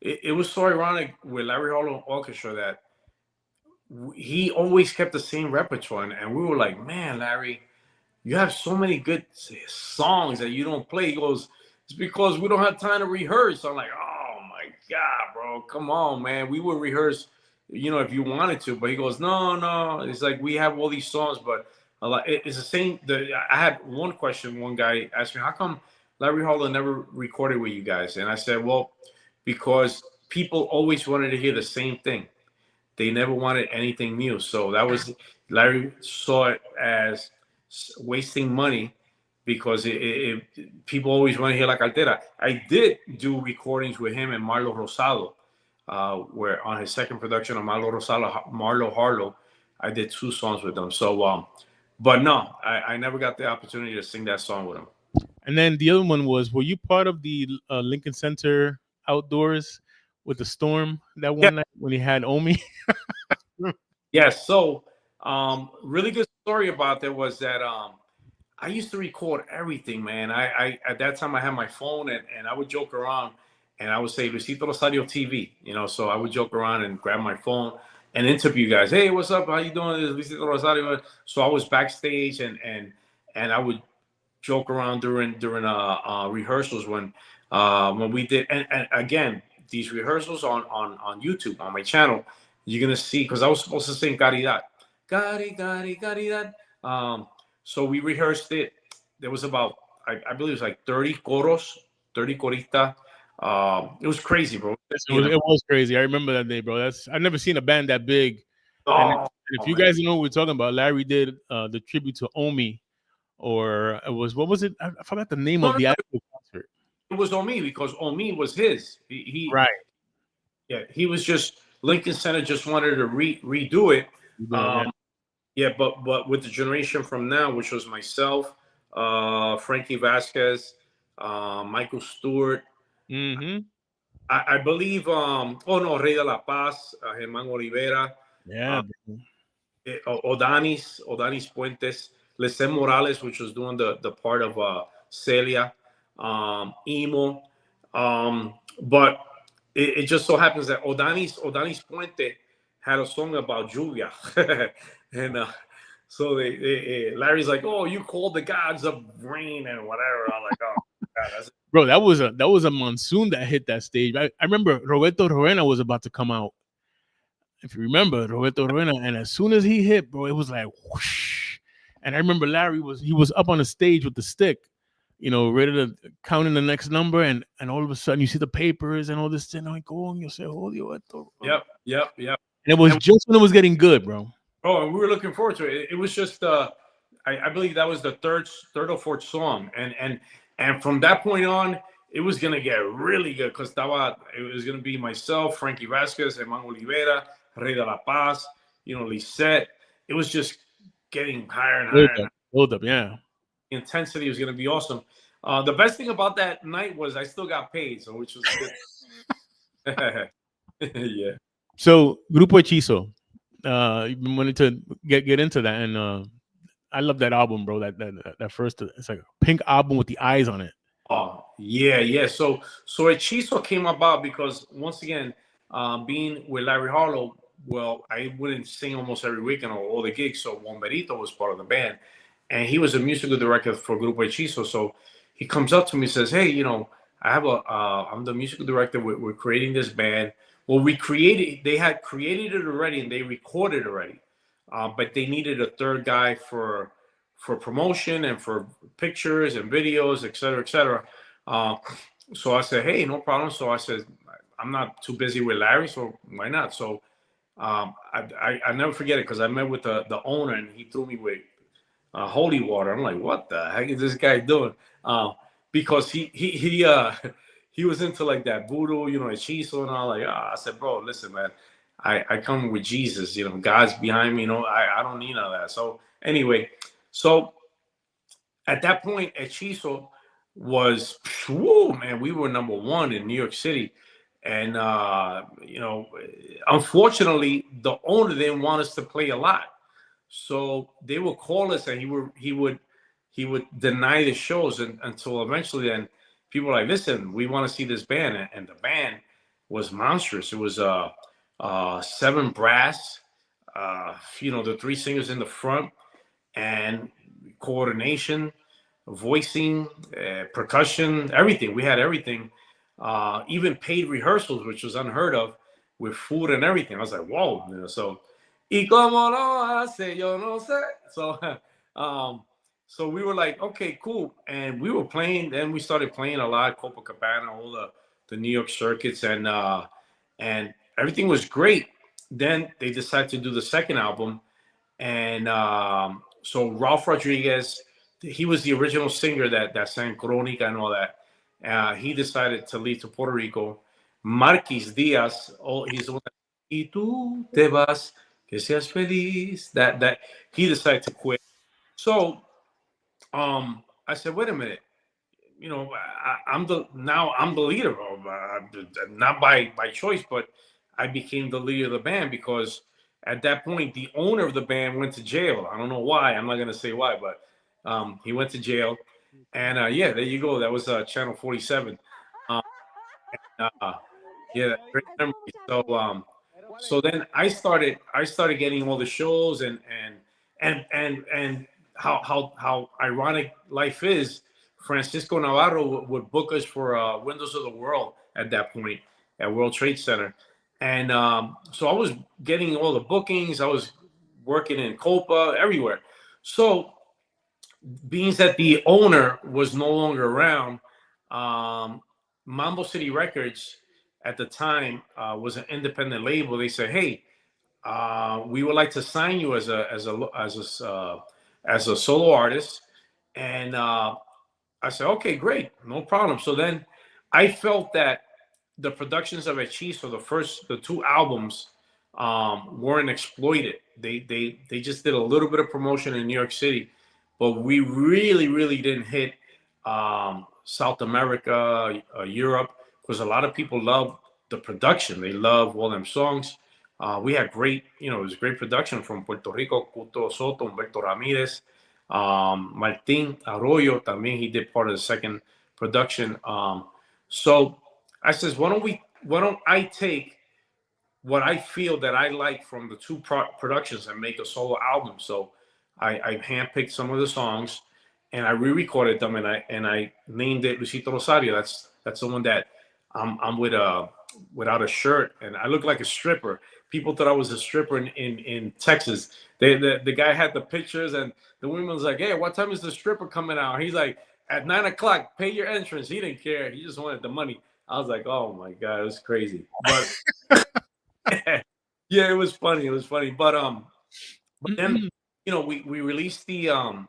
S2: It was so ironic with Larry Harlow Orchestra that he always kept the same repertoire, and we were like, man, Larry, you have so many good songs that you don't play. He goes, it's because we don't have time to rehearse. I'm like, oh my God, bro, come on, man. We would rehearse, if you wanted to. But he goes, no. It's like we have all these songs, but it's the same. I had one question. One guy asked me, how come Larry Harlow never recorded with you guys? And I said, well, because people always wanted to hear the same thing. They never wanted anything new. So that was, Larry saw it as wasting money because people always want to hear La Cartera. I did do recordings with him and Marlo Rosado, where on his second production of Marlo Harlow, I did 2 songs with them. So, but no, I never got the opportunity to sing that song with him.
S1: And then the other one was, were you part of the Lincoln Center outdoors with the storm that one night when he had Omi?
S2: Yes. So, really good story about that was that I used to record everything, man. I at that time I had my phone and I would joke around and I would say Luisito Rosario TV, so I would joke around and grab my phone and interview guys. Hey, what's up? How you doing? This is Luisito Rosario. So I was backstage and I would joke around during rehearsals when we did and again these rehearsals on YouTube on my channel. You're gonna see because I was supposed to sing Caridad. Caridad. So we rehearsed it. There was about, I believe it was like 30 coros, 30 corista. It was crazy, bro.
S1: It was crazy. I remember that day, bro. I've never seen a band that big. And if you guys know what we're talking about, Larry did the tribute to Omi, or it was, what was it? I forgot the name of the actual concert.
S2: It was Omi because Omi was his. He
S1: right.
S2: Yeah, he was just Lincoln Center just wanted to redo it. Yeah, but with the generation from now, which was myself, Frankie Vasquez, Michael Stewart.
S1: Mm-hmm.
S2: I believe. Rey de la Paz, Germán Olivera.
S1: Yeah.
S2: Odanis Puentes, Lecem Morales, which was doing the part of Celia, Emo. But it just so happens that Odanis Puente had a song about lluvia. And so Larry's like, oh, you called the gods of rain and whatever. I'm like, oh, God, that's
S1: bro, that was a monsoon that hit that stage. I remember Roberto Roena was about to come out. If you remember Roberto Roena, and as soon as he hit, bro, it was like whoosh. And I remember Larry was up on the stage with the stick, ready to count in the next number, and all of a sudden you see the papers and all this thing. Like, oh, and you say,
S2: Yep.
S1: And it was just when it was getting good, bro.
S2: Oh, and we were looking forward to it. It was just I believe that was the third or fourth song, and from that point on, it was gonna get really good because it was gonna be myself, Frankie Vasquez, Germán Olivera, Rey de la Paz, Lisette. It was just getting higher and higher.
S1: Hold up, yeah.
S2: The intensity was gonna be awesome. The best thing about that night was I still got paid, so which was good. Yeah.
S1: So Grupo Hechizo. You wanted to get into that, and I love that album, bro. That first, it's like a pink album with the eyes on it.
S2: Oh yeah. So Hechizo came about because once again, being with Larry Harlow, well, I wouldn't sing almost every weekend or all the gigs. So Bomberito was part of the band, and he was a musical director for Grupo Hechizo. So he comes up to me and says, "Hey, I'm the musical director. We're creating this band." Well, they had created it already and they recorded already, but they needed a third guy for promotion and for pictures and videos, et cetera, et cetera. So I said, hey, no problem. So I said, I'm not too busy with Larry, so why not? So I never forget it because I met with the owner and he threw me with holy water. I'm like, what the heck is this guy doing? Because he was into like that voodoo, hechizo and all. Like, I said, bro, listen, man, I come with Jesus, you know, God's behind me, you know, I don't need none of that. So anyway, so at that point, Hechizo was, whoa, man, we were number one in New York City. And, you know, unfortunately, the owner didn't want us to play a lot. So they would call us and he would deny the shows until eventually then people were like, listen, we want to see this band. And the band was monstrous. It was 7 brass, you know, the 3 singers in the front, and coordination, voicing, percussion, everything. We had everything, even paid rehearsals, which was unheard of, with food and everything. I was like, whoa, you know, so y como no hace, yo no sé. So, so we were like, okay, cool, and we were playing. Then we started playing a lot, Copacabana, all the New York circuits, and everything was great. Then they decided to do the second album, and so Ralph Rodriguez, he was the original singer that sang Crónica and all that. He decided to leave to Puerto Rico. Marquis Diaz, he's the one that, y tú te vas, que seas feliz. That he decided to quit. So I said, wait a minute, you know, I'm the leader, not by choice, but I became the leader of the band because at that point the owner of the band went to jail. I don't know why. I'm not gonna say why, but he went to jail, and yeah, there you go. That was Channel 47. Yeah, great memory. So then I started getting all the shows, and how ironic life is. Francisco Navarro would book us for Windows of the World at that point at World Trade Center, and so I was getting all the bookings. I was working in Copa, everywhere. So being that the owner was no longer around, Mambo City Records at the time was an independent label. They said, "Hey, we would like to sign you as a solo artist," and I said, "Okay, great, no problem." So then I felt that the productions of Hechizo, the 2 albums, weren't exploited. They just did a little bit of promotion in New York City, but we really didn't hit South America, Europe, because a lot of people love the production. They love all them songs. We had great, you know, it was great production from Puerto Rico, Cuto Soto, Humberto Ramirez, Martin Arroyo, también he did part of the second production. So I says, why don't I take what I feel that I like from the 2 productions and make a solo album? So I handpicked some of the songs and I re-recorded them, and I named it Luisito Rosario. That's the one that I'm with without a shirt, and I look like a stripper. People thought I was a stripper in Texas. The guy had the pictures, and the woman was like, "Hey, what time is the stripper coming out?" He's like, "At 9:00. Pay your entrance." He didn't care. He just wanted the money. I was like, "Oh my god, it was crazy." But yeah, it was funny. It was funny. But then, you know, we released the album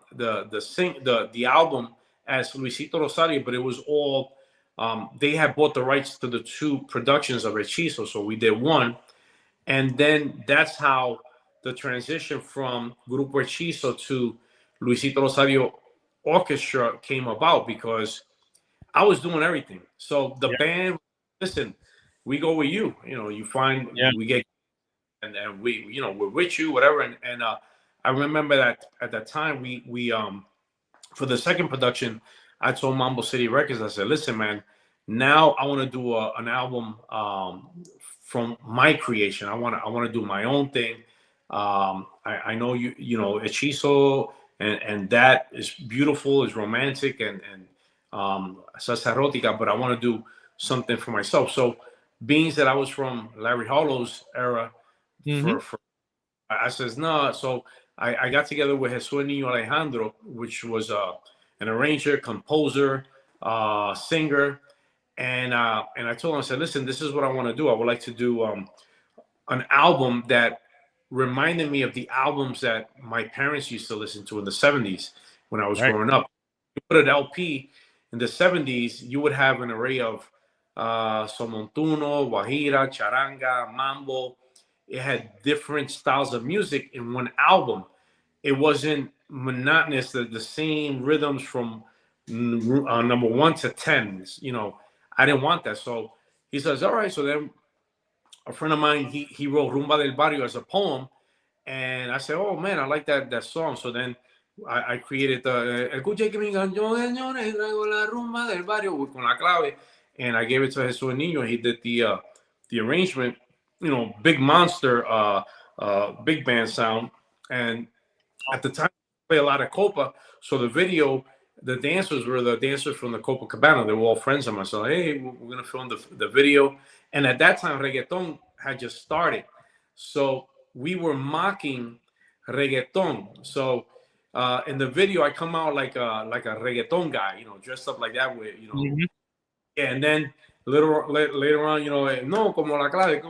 S2: as Luisito Rosario, but it was all they had bought the rights to the 2 productions of Hechizo, so we did one, and then that's how the transition from Grupo Hechizo to Luisito Rosario Orchestra came about, because I was doing everything. So the band, listen, we go with you. You know, you find we get, and we, you know, we're with you, whatever. And I remember that at that time we for the second production, I told Mambo City Records, I said, listen, man, now I want to do an album from my creation. I want to do my own thing. I know you know Hechizo, and that is beautiful, is romantic, and salsa erótica, but I want to do something for myself. So being that I was from Larry Harlow's era, I says no. So I got together with Jesus Niño Alejandro, which was an arranger, composer, singer, and I told him, I said, listen, this is what I want to do. I would like to do an album that reminded me of the albums that my parents used to listen to in the 70s when I was growing up. You put an LP in the 70s, you would have an array of Somontuno, Guajira, Charanga, Mambo, it had different styles of music in one album. It wasn't monotonous, the same rhythms from number 1 to 10. You know, I didn't want that. So he says, all right. So then a friend of mine, he wrote Rumba del Barrio as a poem. And I said, oh man, I like that song. So then I created the Escuche que mi canción, señores, traigo la rumba del barrio con la clave. And I gave it to Jesús Niño. He did the arrangement, you know, big monster, big band sound. And at the time, I play a lot of Copa. So the video, the dancers were the dancers from the Copacabana. They were all friends of mine. So, hey, we're going to film the video. And at that time, reggaeton had just started. So we were mocking reggaeton. So in the video, I come out like a reggaeton guy, you know, dressed up like that with, you know. Mm-hmm. Yeah, and then later on, you know, no, como la clave,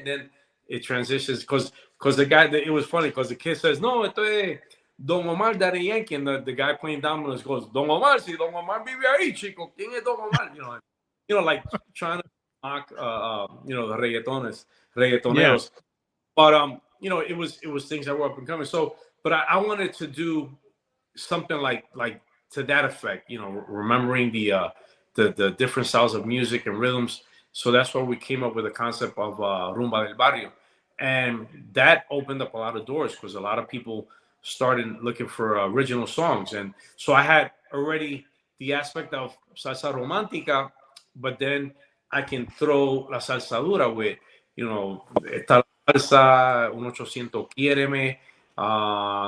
S2: then it transitions because the guy, it was funny because the kid says, no, esto es Don Omar Daddy Yankee, and the guy playing dominoes goes, Don Omar, si Don Omar vive ahí, chico, ¿quién es Don Omar? You know, like trying to mock, you know, the reggaetoneros. Yeah. But you know, it was things that were up and coming. So, but I wanted to do something like to that effect, you know, remembering the different styles of music and rhythms. So that's why we came up with the concept of Rumba del Barrio. And that opened up a lot of doors because a lot of people started looking for original songs. And so I had already the aspect of salsa romántica, but then I can throw la salsa dura with, you know, esta salsa, 1800 Quiereme,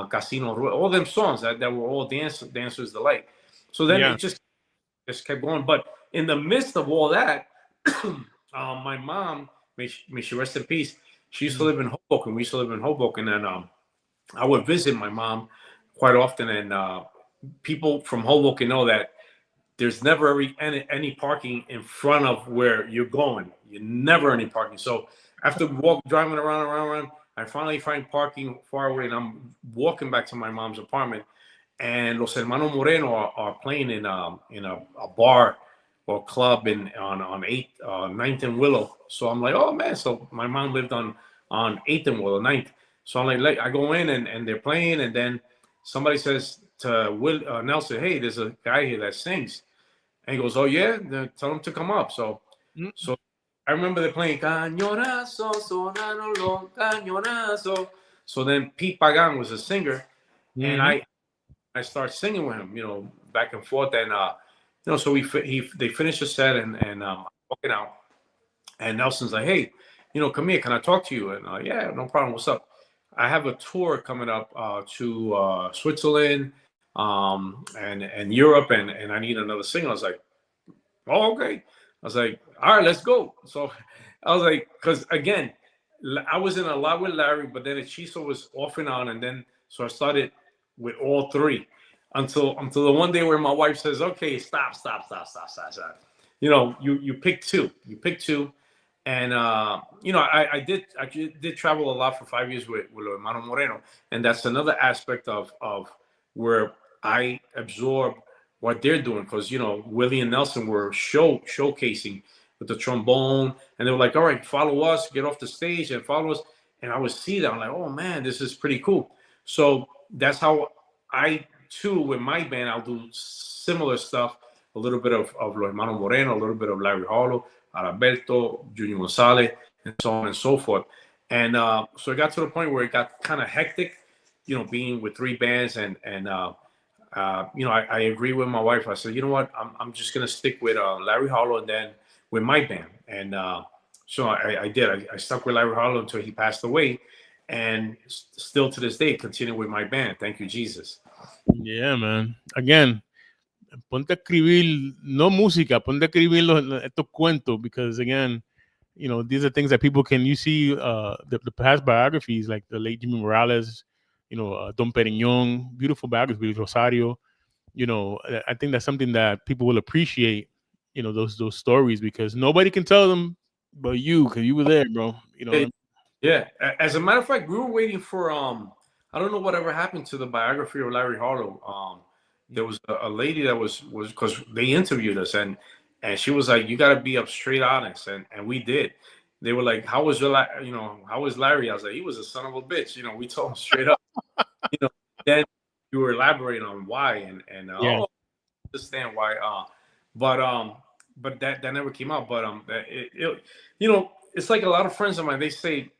S2: Casino Rueda, all them songs that were all dancers delight. So then it just kept going. But in the midst of all that, my mom, may she rest in peace, she used to live in Hoboken. We used to live in Hoboken, and I would visit my mom quite often. And people from Hoboken know that there's never any parking in front of where you're going. You never any parking. So after driving around, I finally find parking far away, and I'm walking back to my mom's apartment. And Los Hermanos Moreno are playing in a bar or club on 9th and Willow. So I'm like, oh man. So my mom lived on 8th and Willow, 9th. So I'm like, I go in and they're playing, and then somebody says to Nelson, hey, there's a guy here that sings. And he goes, oh yeah, then tell him to come up. So I remember they're playing Cañonazo, sonaron los cañonazos. So then Pete Pagan was a singer, and I start singing with him, you know, back and forth, and you know, so they finished the set, and I'm walking out, and Nelson's like, hey, you know, come here, can I talk to you? And yeah, no problem. What's up? I have a tour coming up to Switzerland, and Europe, and I need another singer. I was like, oh, okay. I was like, all right, let's go. So I was like, because again, I was in a lot with Larry, but then Hechizo was off and on, and then so I started with all three until the one day where my wife says, okay, stop. You know, you pick two. And you know, I did travel a lot for 5 years with Hermanos Moreno, and that's another aspect of where I absorb what they're doing, because you know, Willie and Nelson were showcasing with the trombone, and they were like, all right, follow us, get off the stage and follow us. And I would see that, I'm like, oh man, this is pretty cool. So that's how I too, with my band, I'll do similar stuff, a little bit of Los Hermanos Moreno, a little bit of Larry Harlow, Alberto, Junior Gonzalez, and so on and so forth. And so it got to the point where it got kind of hectic, you know, being with three bands, and you know, I agree with my wife. I said, you know what, I'm just gonna stick with Larry Harlow, and then with my band. And so I did. I stuck with Larry Harlow until he passed away, and still to this day continue with my band. Thank you, Jesus.
S1: Yeah, man. Again, ponte a escribir, no música, ponte a escribir estos cuentos, because again, you know, these are things that people can, you see the past biographies, like the late Jimmy Morales, you know, Don Perignon, beautiful biography, Rosario. You know, I think that's something that people will appreciate, you know, those stories, because nobody can tell them but you, because you were there, bro. You know.
S2: Yeah. As a matter of fact, we were waiting for I don't know whatever happened to the biography of Larry Harlow. There was a lady that was because they interviewed us, and she was like, you got to be up straight honest, and we did. they were like, how was your, how was Larry? I was like, he was a son of a bitch. We told him straight up. Then you were elaborating on why
S1: Yeah.
S2: oh, understand why. But that never came out. But it's like a lot of friends of mine. They say,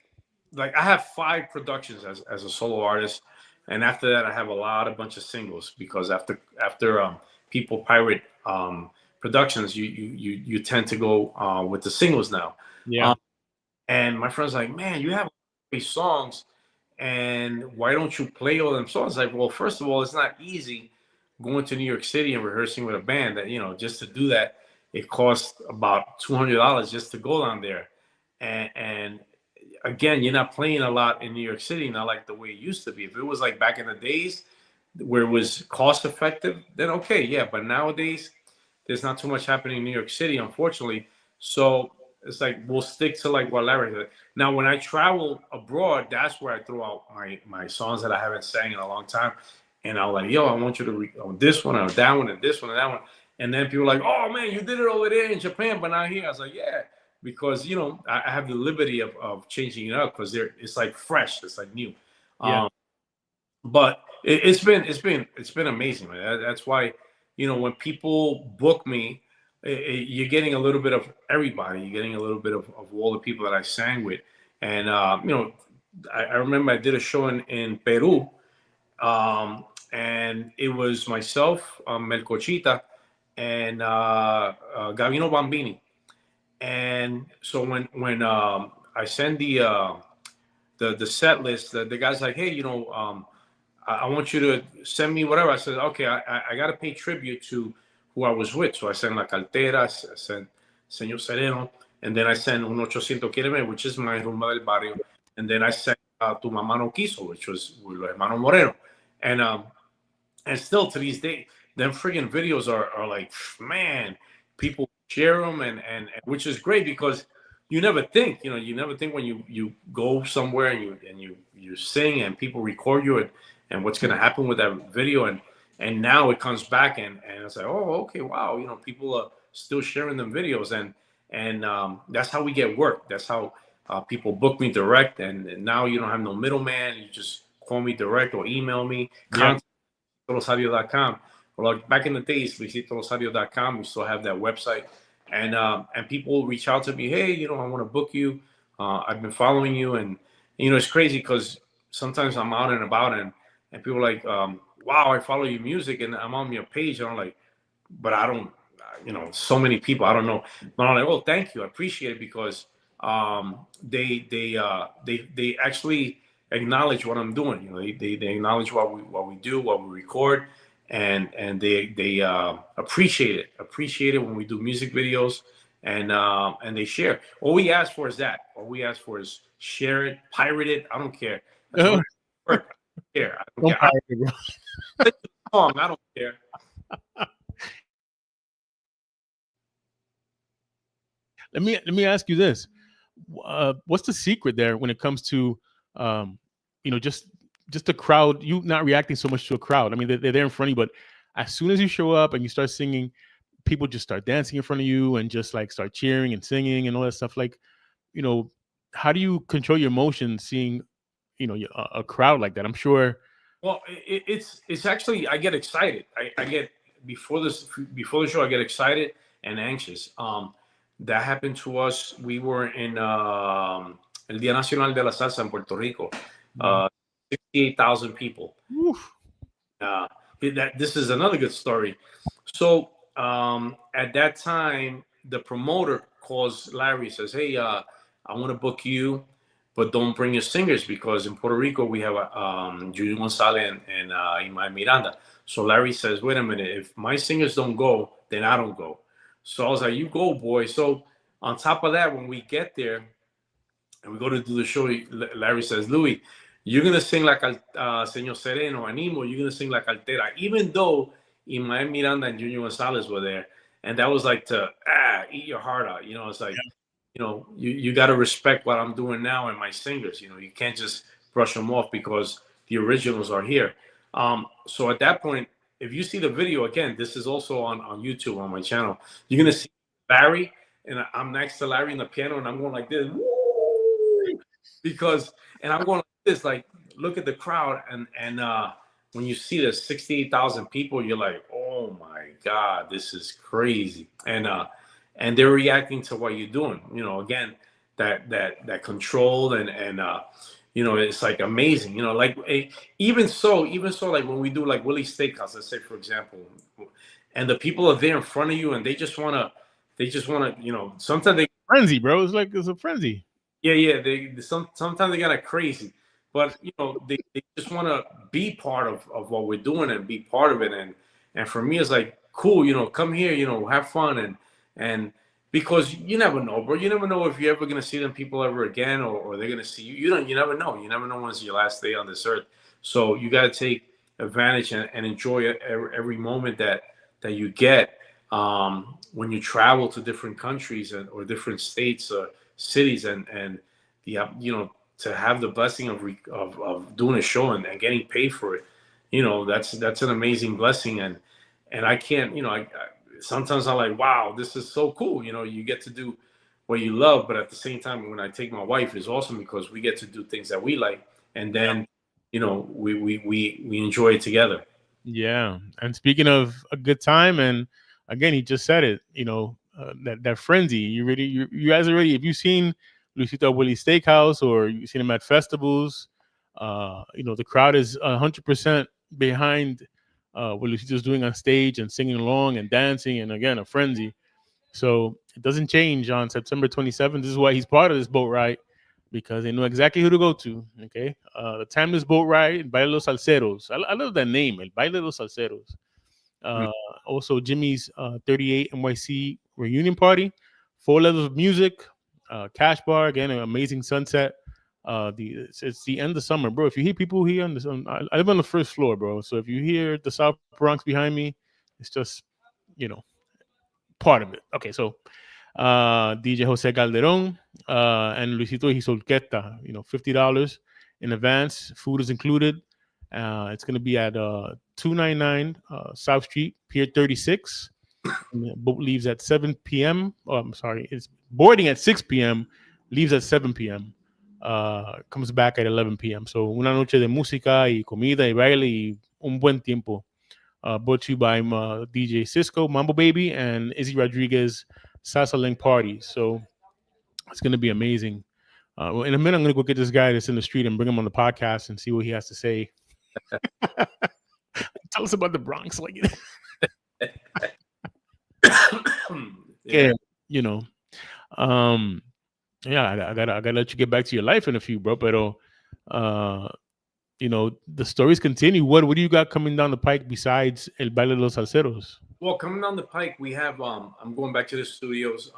S2: like, I have 5 productions as a solo artist, and after that I have a bunch of singles, because after people pirate productions, you tend to go with the singles now.
S1: Yeah.
S2: And my friend's like, man, you have 3 songs, and why don't you play all them songs? Like, well, first of all, it's not easy going to New York City and rehearsing with a band. That, just to do that, it costs about $200 just to go down there. And again, you're not playing a lot in New York City, not like the way it used to be. If it was like back in the days where it was cost effective, then okay, yeah. But nowadays, there's not too much happening in New York City, unfortunately. So it's like, we'll stick to like what Larry said. Now, when I travel abroad, that's where I throw out my songs that I haven't sang in a long time. And I'm like, yo, I want you to on this one, or that one, and this one, and that one. And then people are like, oh man, you did it over there in Japan, but not here. I was like, yeah, because I have the liberty of changing it up, because it's like fresh, it's like new.
S1: Yeah.
S2: But it's been amazing, man. That's why when people book me, you're getting a little bit of everybody. You're getting a little bit of all the people that I sang with. And I remember I did a show in Peru, and it was myself, Melcochita, and Gavino Bambini. And so when I send the set list, the guy's like, hey, I want you to send me whatever. I said, okay, I got to pay tribute to who I was with. So I sent La Cartera, I sent Señor Sereno, and then I sent Un 800 Quiereme, which is my Rumba del Barrio. And then I sent Tu Mamá No Quiso, which was with Los Hermanos Moreno. And still to these days, them friggin' videos are like, man, people share them, and which is great, because you never think when you go somewhere and you sing and people record you, and what's going to happen with that video, and now it comes back, and it's like, oh, okay, wow, people are still sharing them videos, and that's how we get work. That's how people book me direct, and now you don't have no middleman. You just call me direct or email me.
S1: Yeah.
S2: Rosario.com. Well, like back in the days, Rosario.com, we still have that website, and people reach out to me, hey, I want to book you. I've been following you, and it's crazy, because sometimes I'm out and about, and people are like, wow, I follow your music, and I'm on your page, and I'm like, but I don't, so many people, I don't know. But I'm like, oh, thank you, I appreciate it, because they actually acknowledge what I'm doing. They acknowledge what we do, what we record, and they appreciate it when we do music videos, and they share. All we ask for is that. All we ask for is share it, pirate it. I don't care. That's what I don't care. I don't care.
S1: Pirate it, bro.
S2: I don't care.
S1: Let me ask you this: what's the secret there when it comes to just the crowd? You not reacting so much to a crowd. I mean, they're there in front of you, but as soon as you show up and you start singing, people just start dancing in front of you and just like start cheering and singing and all that stuff. Like, how do you control your emotions seeing a crowd like that? I'm sure.
S2: Well, it's actually, I get excited. I get before the show, I get excited and anxious. That happened to us. We were in El Día Nacional de la Salsa in Puerto Rico. 68,000 people. This is another good story. So at that time, the promoter calls Larry, says, hey, I want to book you, but don't bring your singers, because in Puerto Rico we have Julio Gonzalez and Imael Miranda. So Larry says, wait a minute, if my singers don't go, then I don't go. So I was like, you go, boy. So on top of that, when we get there and we go to do the show, Larry says, Louis, you're going to sing like Señor Sereno, Animo, you're going to sing like Cartera, even though Imael Miranda and Junior Gonzalez were there. And that was like to eat your heart out. It's like, you got to respect what I'm doing now and my singers. You can't just brush them off because the originals are here. So at that point, if you see the video, again, this is also on YouTube on my channel, you're going to see Larry, and I'm next to Larry in the piano, and I'm going like this. Woo! because, and I'm going like this, like, look at the crowd, and when you see the 68,000 people, you're like, oh my God, this is crazy. And they're reacting to what you're doing. You know, again, that control and you know, it's like amazing. You know, like even so, like when we do like Willie's Steakhouse, let's say for example, and the people are there in front of you, and they just wanna, you know, sometimes they
S1: Frenzy, bro. It's like it's a frenzy.
S2: yeah, sometimes they got it crazy, but you know, they just want to be part of what we're doing and be part of it, and for me, it's like cool, you know, come here, you know, have fun, and because you never know, bro, you never know if you're ever gonna see them people ever again, or they're gonna see you. You never know. You never know when it's your last day on this earth. So you got to take advantage and enjoy every moment that you get when you travel to different countries or different states or cities, and the you know, to have the blessing of doing a show and getting paid for it, you know, that's an amazing blessing. And I can't, you know, I sometimes I'm like, wow, this is so cool, you know, you get to do what you love, but at the same time, when I take my wife, it's awesome because we get to do things that we like, and then you know, we enjoy it together.
S1: Yeah. And speaking of a good time, and again, he just said it, you know, that frenzy. You guys already, if you've seen Luisito Willie's Steakhouse or you've seen him at festivals, you know, the crowd is 100% behind what Luisito's doing on stage and singing along and dancing. And again, a frenzy. So it doesn't change on September 27th. This is why he's part of this boat ride, because they know exactly who to go to. Okay, the timeless boat ride, Baile los Salseros. I love that name, El Baile los Salseros.
S2: Mm.
S1: Uh, Also, Jimmy's 38 NYC reunion party, 4 levels of music, cash bar again, an amazing sunset. It's the end of summer, bro. If you hear people here I live on the first floor, bro. So if you hear the South Bronx behind me, it's just, you know, part of it. Okay, so DJ Jose Calderon and Luisito His Orquesta, you know, $50 in advance. Food is included. It's going to be at 299 South Street, Pier 36. And the boat leaves at 7 p.m. Oh, I'm sorry, it's boarding at 6 p.m., leaves at 7 p.m., comes back at 11 p.m. So una noche de música y comida y baile y un buen tiempo. Brought to you by DJ Cisco, Mambo Baby, and Izzy Rodriguez Salsa Link Party. So it's going to be amazing. Well, in a minute, I'm going to go get this guy that's in the street and bring him on the podcast and see what he has to say. Tell us about the Bronx, like yeah, you know. Yeah, I gotta let you get back to your life in a few, bro. But you know, the stories continue. What do you got coming down the pike besides El Baile de los Salseros?
S2: Well, coming down the pike, we have I'm going back to the studios.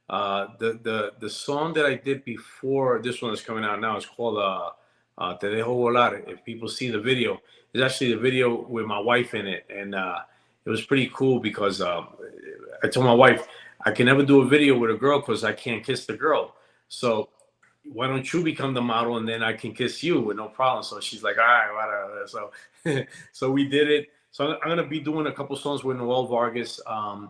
S2: The song that I did before this one is coming out now is called Te Dejo Volar. If people see the video, it's actually the video with my wife in it, and it was pretty cool because I told my wife I can never do a video with a girl because I can't kiss the girl. So why don't you become the model and then I can kiss you with no problem? So she's like, all right, whatever. So so we did it. So I'm gonna be doing a couple songs with Noel Vargas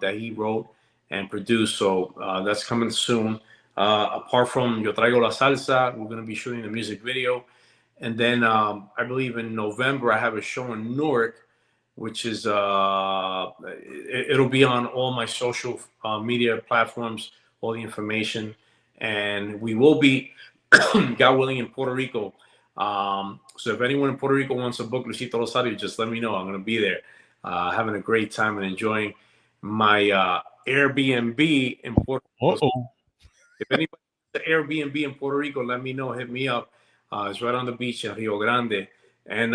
S2: that he wrote and produced. So that's coming soon. Apart from Yo Traigo La Salsa, we're gonna be shooting the music video. And then I believe in November I have a show in Newark, which is it'll be on all my social media platforms, all the information, and we will be, God willing, in Puerto Rico. So if anyone in Puerto Rico wants to book Luisito Rosario, just let me know. I'm going to be there, having a great time and enjoying my Airbnb in Puerto Rico. If anybody has an Airbnb in Puerto Rico, let me know. Hit me up. It's right on the beach in Rio Grande. And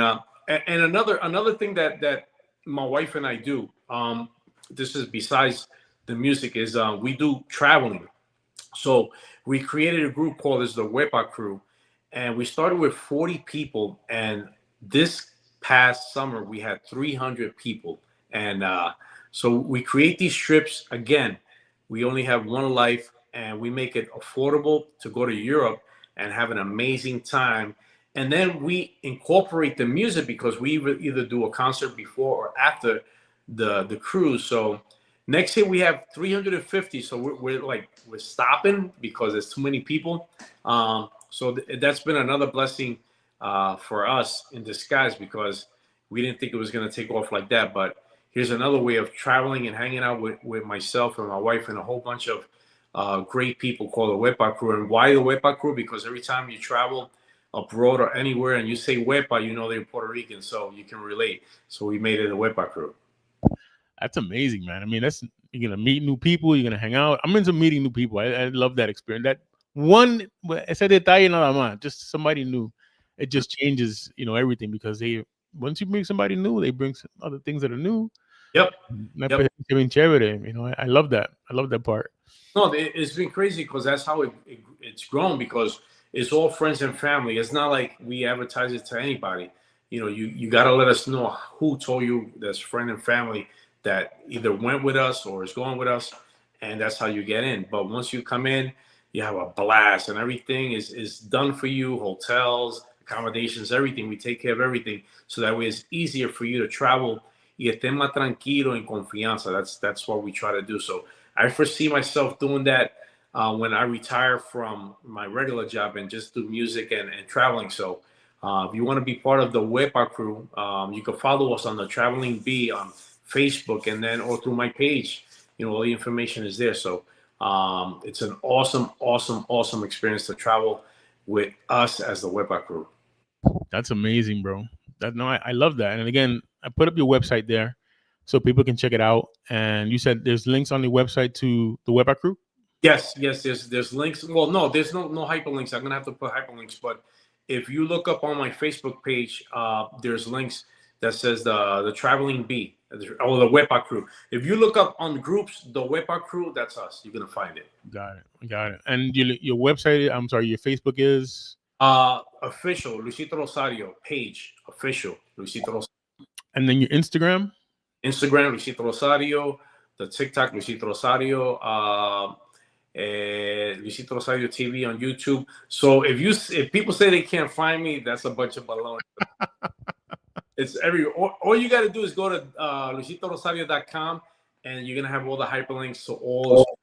S2: another thing that my wife and I do, this is besides the music, is we do traveling. So we created a group called the Wepa Crew, and we started with 40 people. And this past summer, we had 300 people. And so we create these trips. Again, we only have one life, and we make it affordable to go to Europe and have an amazing time. And then we incorporate the music because we either do a concert before or after the cruise. So next year we have 350. So we're stopping because there's too many people. So that's been another blessing for us in disguise, because we didn't think it was going to take off like that. But here's another way of traveling and hanging out with myself and my wife and a whole bunch of great people called the Wepa Crew. And why the Wepa Crew? Because every time you travel abroad or anywhere and you say Wepa, you know they're Puerto Rican, so you can relate. So we made it a Wepa Crew.
S1: That's amazing, man. I mean, you're gonna meet new people, you're gonna hang out. I'm into meeting new people. I love that experience. That one, ese detalle nada más, just somebody new. It just changes, everything, because once you bring somebody new, they bring some other things that are new.
S2: Yep.
S1: I love that. I love that part.
S2: No, it's been crazy, because that's how it's grown, because it's all friends and family. It's not like we advertise it to anybody. You got to let us know who told you that's friend and family that either went with us or is going with us, and that's how you get in. But once you come in, you have a blast, and everything is done for you. Hotels, accommodations, everything. We take care of everything, so that way it's easier for you to travel. Y esté más tranquilo en confianza. That's what we try to do. So I foresee myself doing that when I retire from my regular job and just do music and traveling. So if you want to be part of the Wepa Crew, you can follow us on the Traveling Bee on Facebook, and then or through my page. All the information is there. So it's an awesome experience to travel with us as the Wepa Crew.
S1: That's amazing, bro. I love that. And again, I put up your website there so people can check it out. And you said there's links on the website to the Wepa Crew?
S2: Yes. There's links. Well, no, there's no hyperlinks. I'm gonna have to put hyperlinks. But if you look up on my Facebook page, there's links that says the Traveling Bee or the Wepa Crew. If you look up on groups, the Wepa Crew, that's us. You're gonna find it.
S1: Got it. And your website, I'm sorry, your Facebook is
S2: official Luisito Rosario page. Official Luisito Rosario.
S1: And then your Instagram
S2: Luisito Rosario. The TikTok Luisito Rosario. Luisito Rosario TV on YouTube. So if people say they can't find me, that's a bunch of baloney. It's all you got to do is go to luisitorosario.com, and you're gonna have all the hyperlinks to all.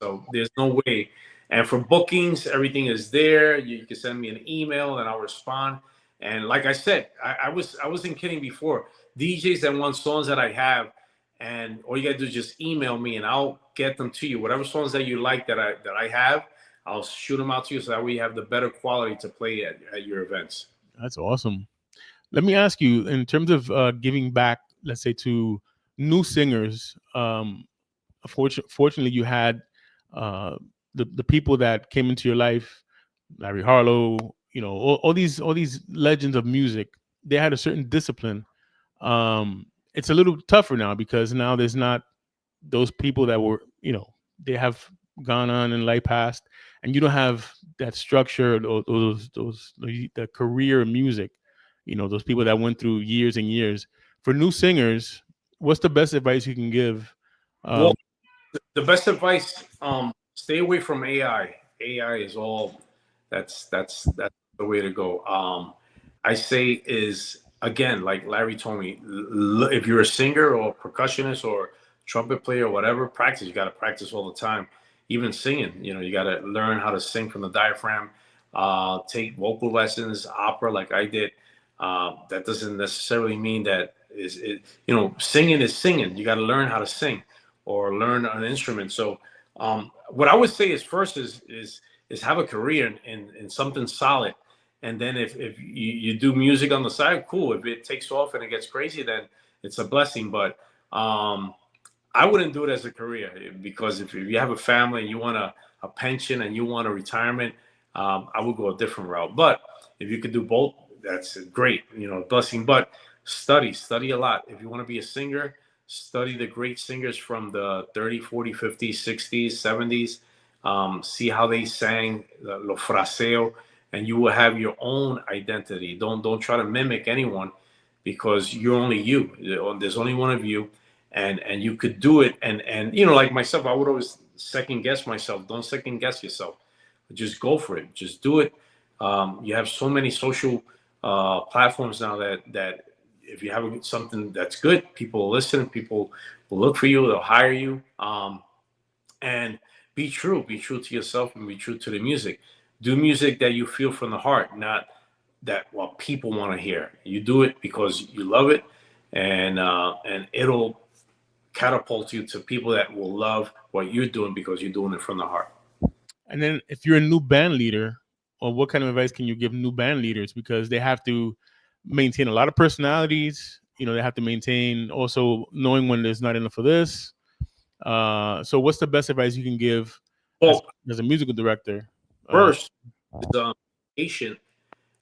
S2: So there's no way. And for bookings, everything is there. You can send me an email and I'll respond. And like I said, I wasn't kidding before. DJs that want songs that I have, and all you gotta do is just email me and I'll get them to you. Whatever songs that you like that I have, I'll shoot them out to you, so that we have the better quality to play at your events.
S1: That's awesome. Let me ask you, in terms of giving back, let's say, to new singers. Fortunately, you had the people that came into your life, Larry Harlow, all these legends of music. They had a certain discipline. It's a little tougher now, because now there's not those people that were, they have gone on in life past, and you don't have that structure, the career of music. Those people that went through years and years. For new singers, what's the best advice you can give?
S2: Well, the best advice, stay away from AI. AI is all. That's the way to go. I say is, again, like Larry told me, if you're a singer or percussionist or trumpet player or whatever, practice. You got to practice all the time. Even singing, you got to learn how to sing from the diaphragm. Take vocal lessons, opera, like I did. That doesn't necessarily mean that singing is singing. You got to learn how to sing or learn an instrument. So what I would say is first is have a career in something solid. And then if you do music on the side, cool. If it takes off and it gets crazy, then it's a blessing. But I wouldn't do it as a career, because if you have a family and you want a pension and you want a retirement, I would go a different route. But if you could do both, that's great, blessing. But study a lot. If you want to be a singer, study the great singers from the 30, 40, 50s, 60s, 70s. See how they sang, lo fraseo, and you will have your own identity. Don't try to mimic anyone, because you're only you. There's only one of you, and you could do it. And like myself, I would always second guess myself. Don't second guess yourself. Just go for it. Just do it. You have so many social platforms now that if you have something that's good, people will listen, people will look for you, they'll hire you. And be true to yourself and be true to the music. do music that you feel from the heart, not that what people want to hear. You do it because you love it, and it'll catapult you to people that will love what you're doing because you're doing it from the heart.
S1: And then if you're a new band leader, or what kind of advice can you give new band leaders? Because they have to maintain a lot of personalities. You know, they have to maintain also knowing when there's not enough of this. So what's the best advice you can give as a musical director?
S2: First, is patient,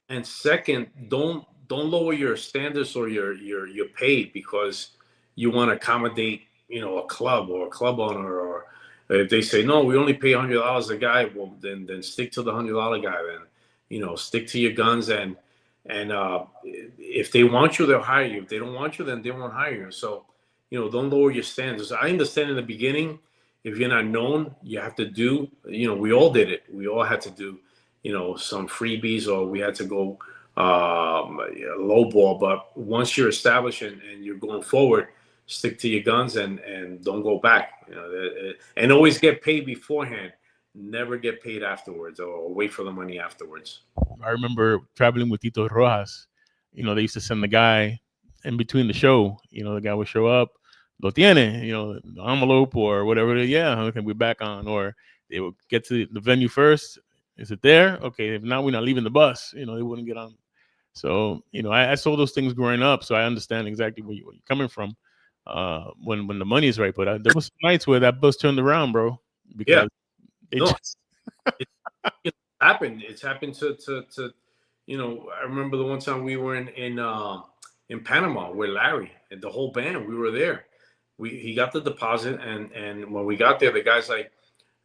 S2: and second, don't lower your standards or your pay because you want to accommodate, you know, a club or a club owner, or if they say no, we only pay $100 a guy, well then stick to the $100 guy. Then, you know, stick to your guns, and if they want you, they'll hire you. If they don't want you, then they won't hire you. So, you know, don't lower your standards. I understand in the beginning, if you're not known, you have to do, you know, we all did it. We all had to do, you know, some freebies, or we had to go lowball. But once you're established and you're going forward, stick to your guns and don't go back. You know, and always get paid beforehand. Never get paid afterwards, or wait for the money afterwards.
S1: I remember traveling with Tito Rojas. You know, they used to send the guy in between the show. You know, the guy would show up, lo tiene, you know, the envelope or whatever. Yeah, okay, we're back on. Or they would get to the venue first. Is it there? Okay, if not, we're not leaving the bus. You know, they wouldn't get on. So, you know, I saw those things growing up, so I understand exactly where you're coming from when the money is right. But there was nights where that bus turned around, bro. Because
S2: it happened. It's happened to you know. I remember the one time we were in Panama with Larry and the whole band. We were there. He got the deposit, and when we got there, the guy's like,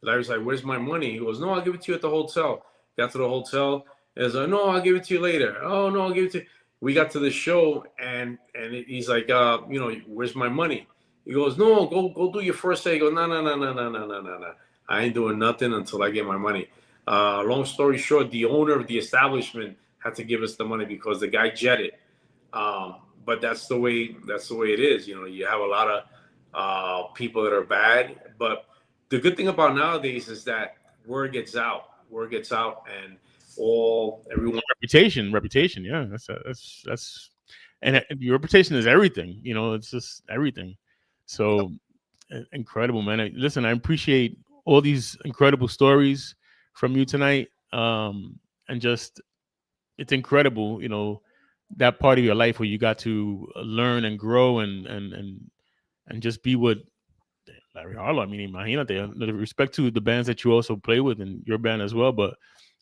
S2: Larry's like, "Where's my money?" He goes, "No, I'll give it to you at the hotel." Got to the hotel. He's like, "No, I'll give it to you later." "Oh no, I'll give it to you." We got to the show, and he's like, "You know, where's my money?" He goes, "No, go do your first day." He goes, No. I ain't doing nothing until I get my money. Long story short, the owner of the establishment had to give us the money because the guy jetted. But that's the way it is. You know, you have a lot of people that are bad. But the good thing about nowadays is that word gets out, and everyone
S1: reputation. Yeah, that's and your reputation is everything. You know, it's just everything. So incredible, man. Listen, I appreciate all these incredible stories from you tonight. And just, it's incredible, you know, that part of your life where you got to learn and grow and just be with Larry Harlow. I mean, imagínate, with respect to the bands that you also play with and your band as well, but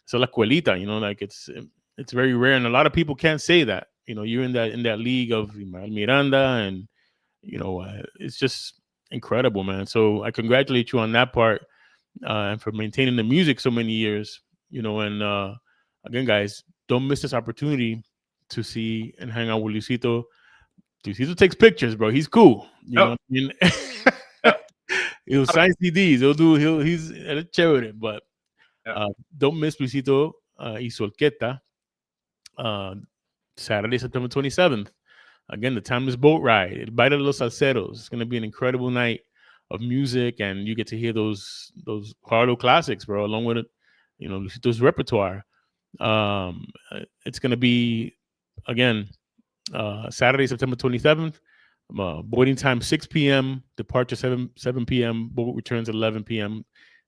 S1: so la cuelita, you know, like it's very rare, and a lot of people can't say that. You know, you're in that league of Miranda, and you know, it's just incredible, man. So I congratulate you on that part, and for maintaining the music so many years, you know. And again, guys, don't miss this opportunity to see and hang out with Luisito. Luisito takes pictures, bro. He's cool. You know what I mean? He'll sign CDs. He's chévere, but don't miss Luisito y su Orquesta, Saturday, September 27th. Again, the timeless boat ride. El Baile de los Salseros. It's going to be an incredible night of music, and you get to hear those Harlow classics, bro, along with, you know, Luisito's repertoire. It's going to be, again, Saturday, September 27th. Boarding time 6 p.m. Departure 7 p.m. Boat returns at 11 p.m.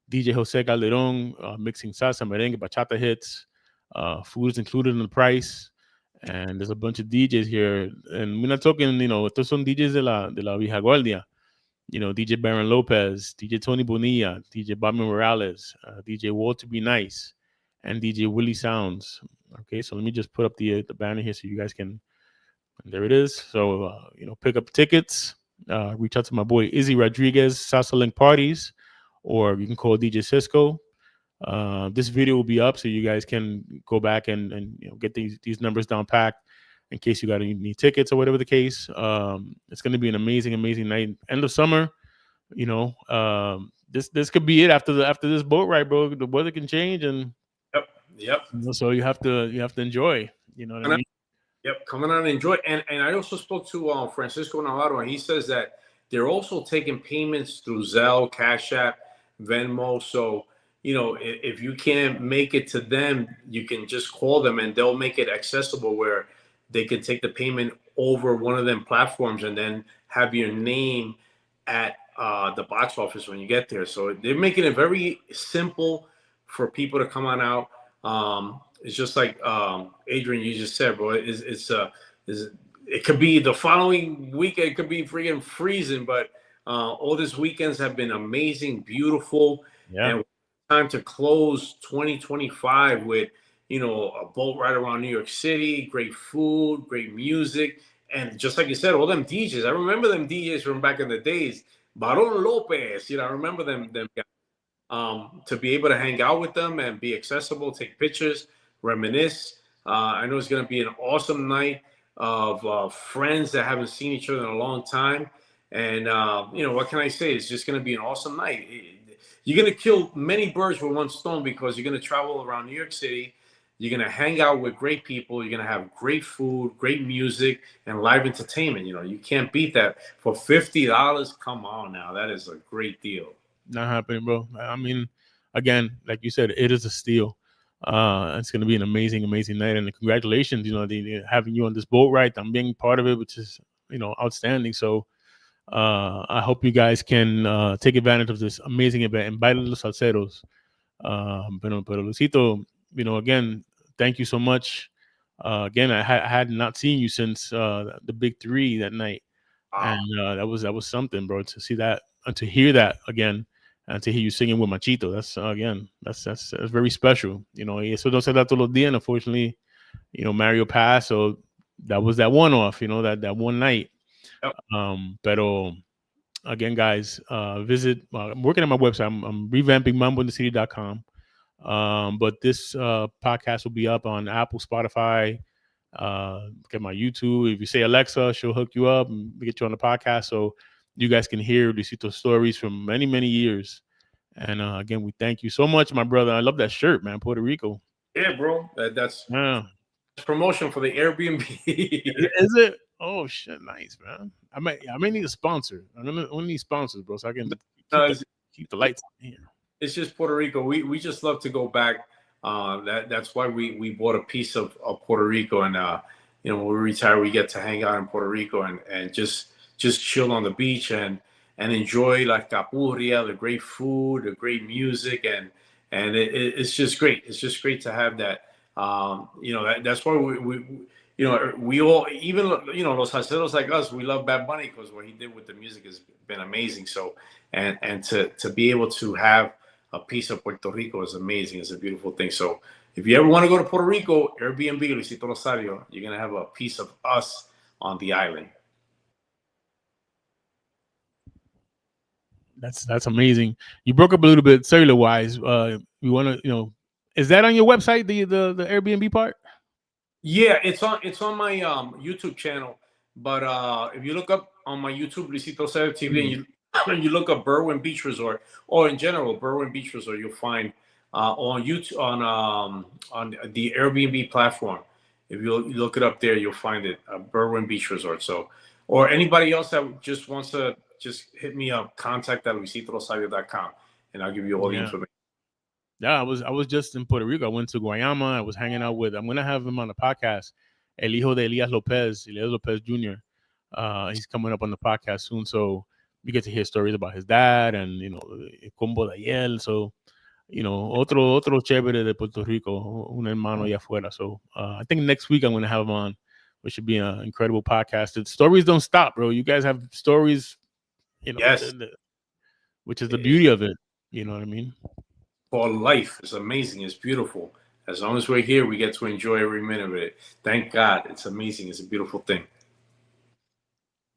S1: DJ Jose Calderon mixing salsa, merengue, bachata hits. Food is included in the price. And there's a bunch of DJs here, and we're not talking, you know, estos son DJs de la vieja guardia, you know, DJ Baron Lopez, DJ Tony Bonilla, DJ Bobby Morales, DJ Walter Be Nice, and DJ Willie Sounds. Okay, so let me just put up the banner here so you guys can, and there it is. So, you know, pick up tickets, reach out to my boy Izzy Rodriguez, Salsa Link Parties, or you can call DJ Cisco. This video will be up so you guys can go back and you know, get these numbers down packed in case you got any tickets or whatever the case. It's going to be an amazing night. End of summer, you know. This could be it after this boat ride, bro. The weather can change, and
S2: yep.
S1: You know, so you have to enjoy. You know what I mean?
S2: Yep, come on and enjoy. And I also spoke to Francisco Navarro, and he says that they're also taking payments through Zelle, Cash App, Venmo. So, if you can't make it to them, you can just call them and they'll make it accessible where they can take the payment over one of them platforms and then have your name at the box office when you get there. So they're making it very simple for people to come on out. It's just like Adrian, you just said, bro. It could be the following weekend. It could be freaking freezing, but all these weekends have been amazing, beautiful,
S1: Yeah.
S2: and time to close 2025 with a boat ride around New York City, great food, great music, and just like you said, all them DJs. I remember them DJs from back in the days. Baron Lopez, I remember them guys. To be able to hang out with them and be accessible, take pictures, reminisce. I know it's going to be an awesome night of friends that haven't seen each other in a long time. And, what can I say? It's just going to be an awesome night. You're going to kill many birds with one stone because you're going to travel around New York City. You're going to hang out with great people. You're going to have great food, great music, and live entertainment. You can't beat that. For $50, come on now. That is a great deal.
S1: Not happening, bro. I mean, again, like you said, it is a steal. It's going to be an amazing, amazing night, and congratulations, having you on this boat ride. I'm being part of it, which is, outstanding. So I hope you guys can take advantage of this amazing event and Baile los Salseros. Pero Luisito, again, thank you so much. Again, I had not seen you since the big three that night, and that was something, bro. To see that and to hear that again, and to hear you singing with Machito, that's very special. Y eso no se da todos los días. And unfortunately, Mario passed, so that was that one off. That one night.
S2: Yep.
S1: Pero again, guys, visit. I'm working on my website. I'm revamping mambointhecity.com. But this podcast will be up on Apple, Spotify, get my YouTube. If you say Alexa, she'll hook you up and get you on the podcast, so you guys can hear Luisito's stories from many, many years. And again, we thank you so much, my brother. I love that shirt, man. Puerto Rico.
S2: Yeah, bro. That's promotion for the Airbnb.
S1: Is it? Oh shit, nice, man. I may need a sponsor. I don't need sponsors, bro, so I can keep the lights on here.
S2: It's just Puerto Rico. We just love to go back. That's why we bought a piece of Puerto Rico, and when we retire, we get to hang out in Puerto Rico and just chill on the beach and enjoy like capurria, the great food, the great music, and it's just great. It's just great to have that. That's why we all, even los salseros like us, we love Bad Bunny because what he did with the music has been amazing. So and to be able to have a piece of Puerto Rico is amazing. It's a beautiful thing. So if you ever want to go to Puerto Rico, Airbnb, Luisito Rosario, you're going to have a piece of us on the island.
S1: That's amazing. You broke up a little bit cellular wise. You want to, is that on your website, the Airbnb part?
S2: Yeah, it's on my YouTube channel. But if you look up on my YouTube, Luisito Rosario TV, and you look up Berwyn Beach Resort, or in general Berwyn Beach Resort, you'll find on YouTube on the Airbnb platform. If you look it up there, you'll find it, Berwyn Beach Resort. So, or anybody else that just wants to just hit me up, contact at luisitorosario.com, and I'll give you all the information.
S1: Yeah, I was just in Puerto Rico. I went to Guayama. I was hanging out with. I'm gonna have him on the podcast. El hijo de Elias Lopez Jr. He's coming up on the podcast soon, so we get to hear stories about his dad and el combo de ayer. So otro chévere de Puerto Rico, un hermano allá afuera. So I think next week I'm gonna have him on, which should be an incredible podcast. The stories don't stop, bro. You guys have stories,
S2: yes,
S1: which is the beauty of it. You know what I mean?
S2: For life, it's amazing. It's beautiful. As long as we're here, we get to enjoy every minute of it. Thank God. It's amazing. It's a beautiful thing.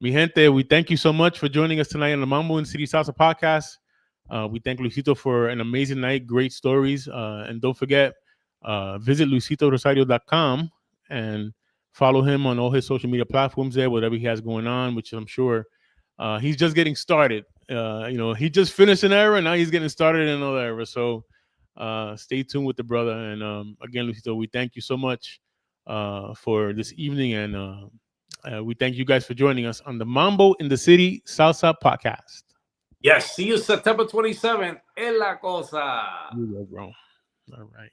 S1: Mi gente, we thank you so much for joining us tonight on the Mambo in City Salsa podcast. We thank Luisito for an amazing night, great stories. And don't forget, visit luisitorosario.com and follow him on all his social media platforms there, whatever he has going on, which I'm sure he's just getting started. He just finished an era, now he's getting started in another era. So stay tuned with the brother. And again, Luisito, we thank you so much for this evening. And we thank you guys for joining us on the Mambo in the City Salsa podcast.
S2: Yes, see you September 27th. En la cosa.
S1: You go, bro. All right.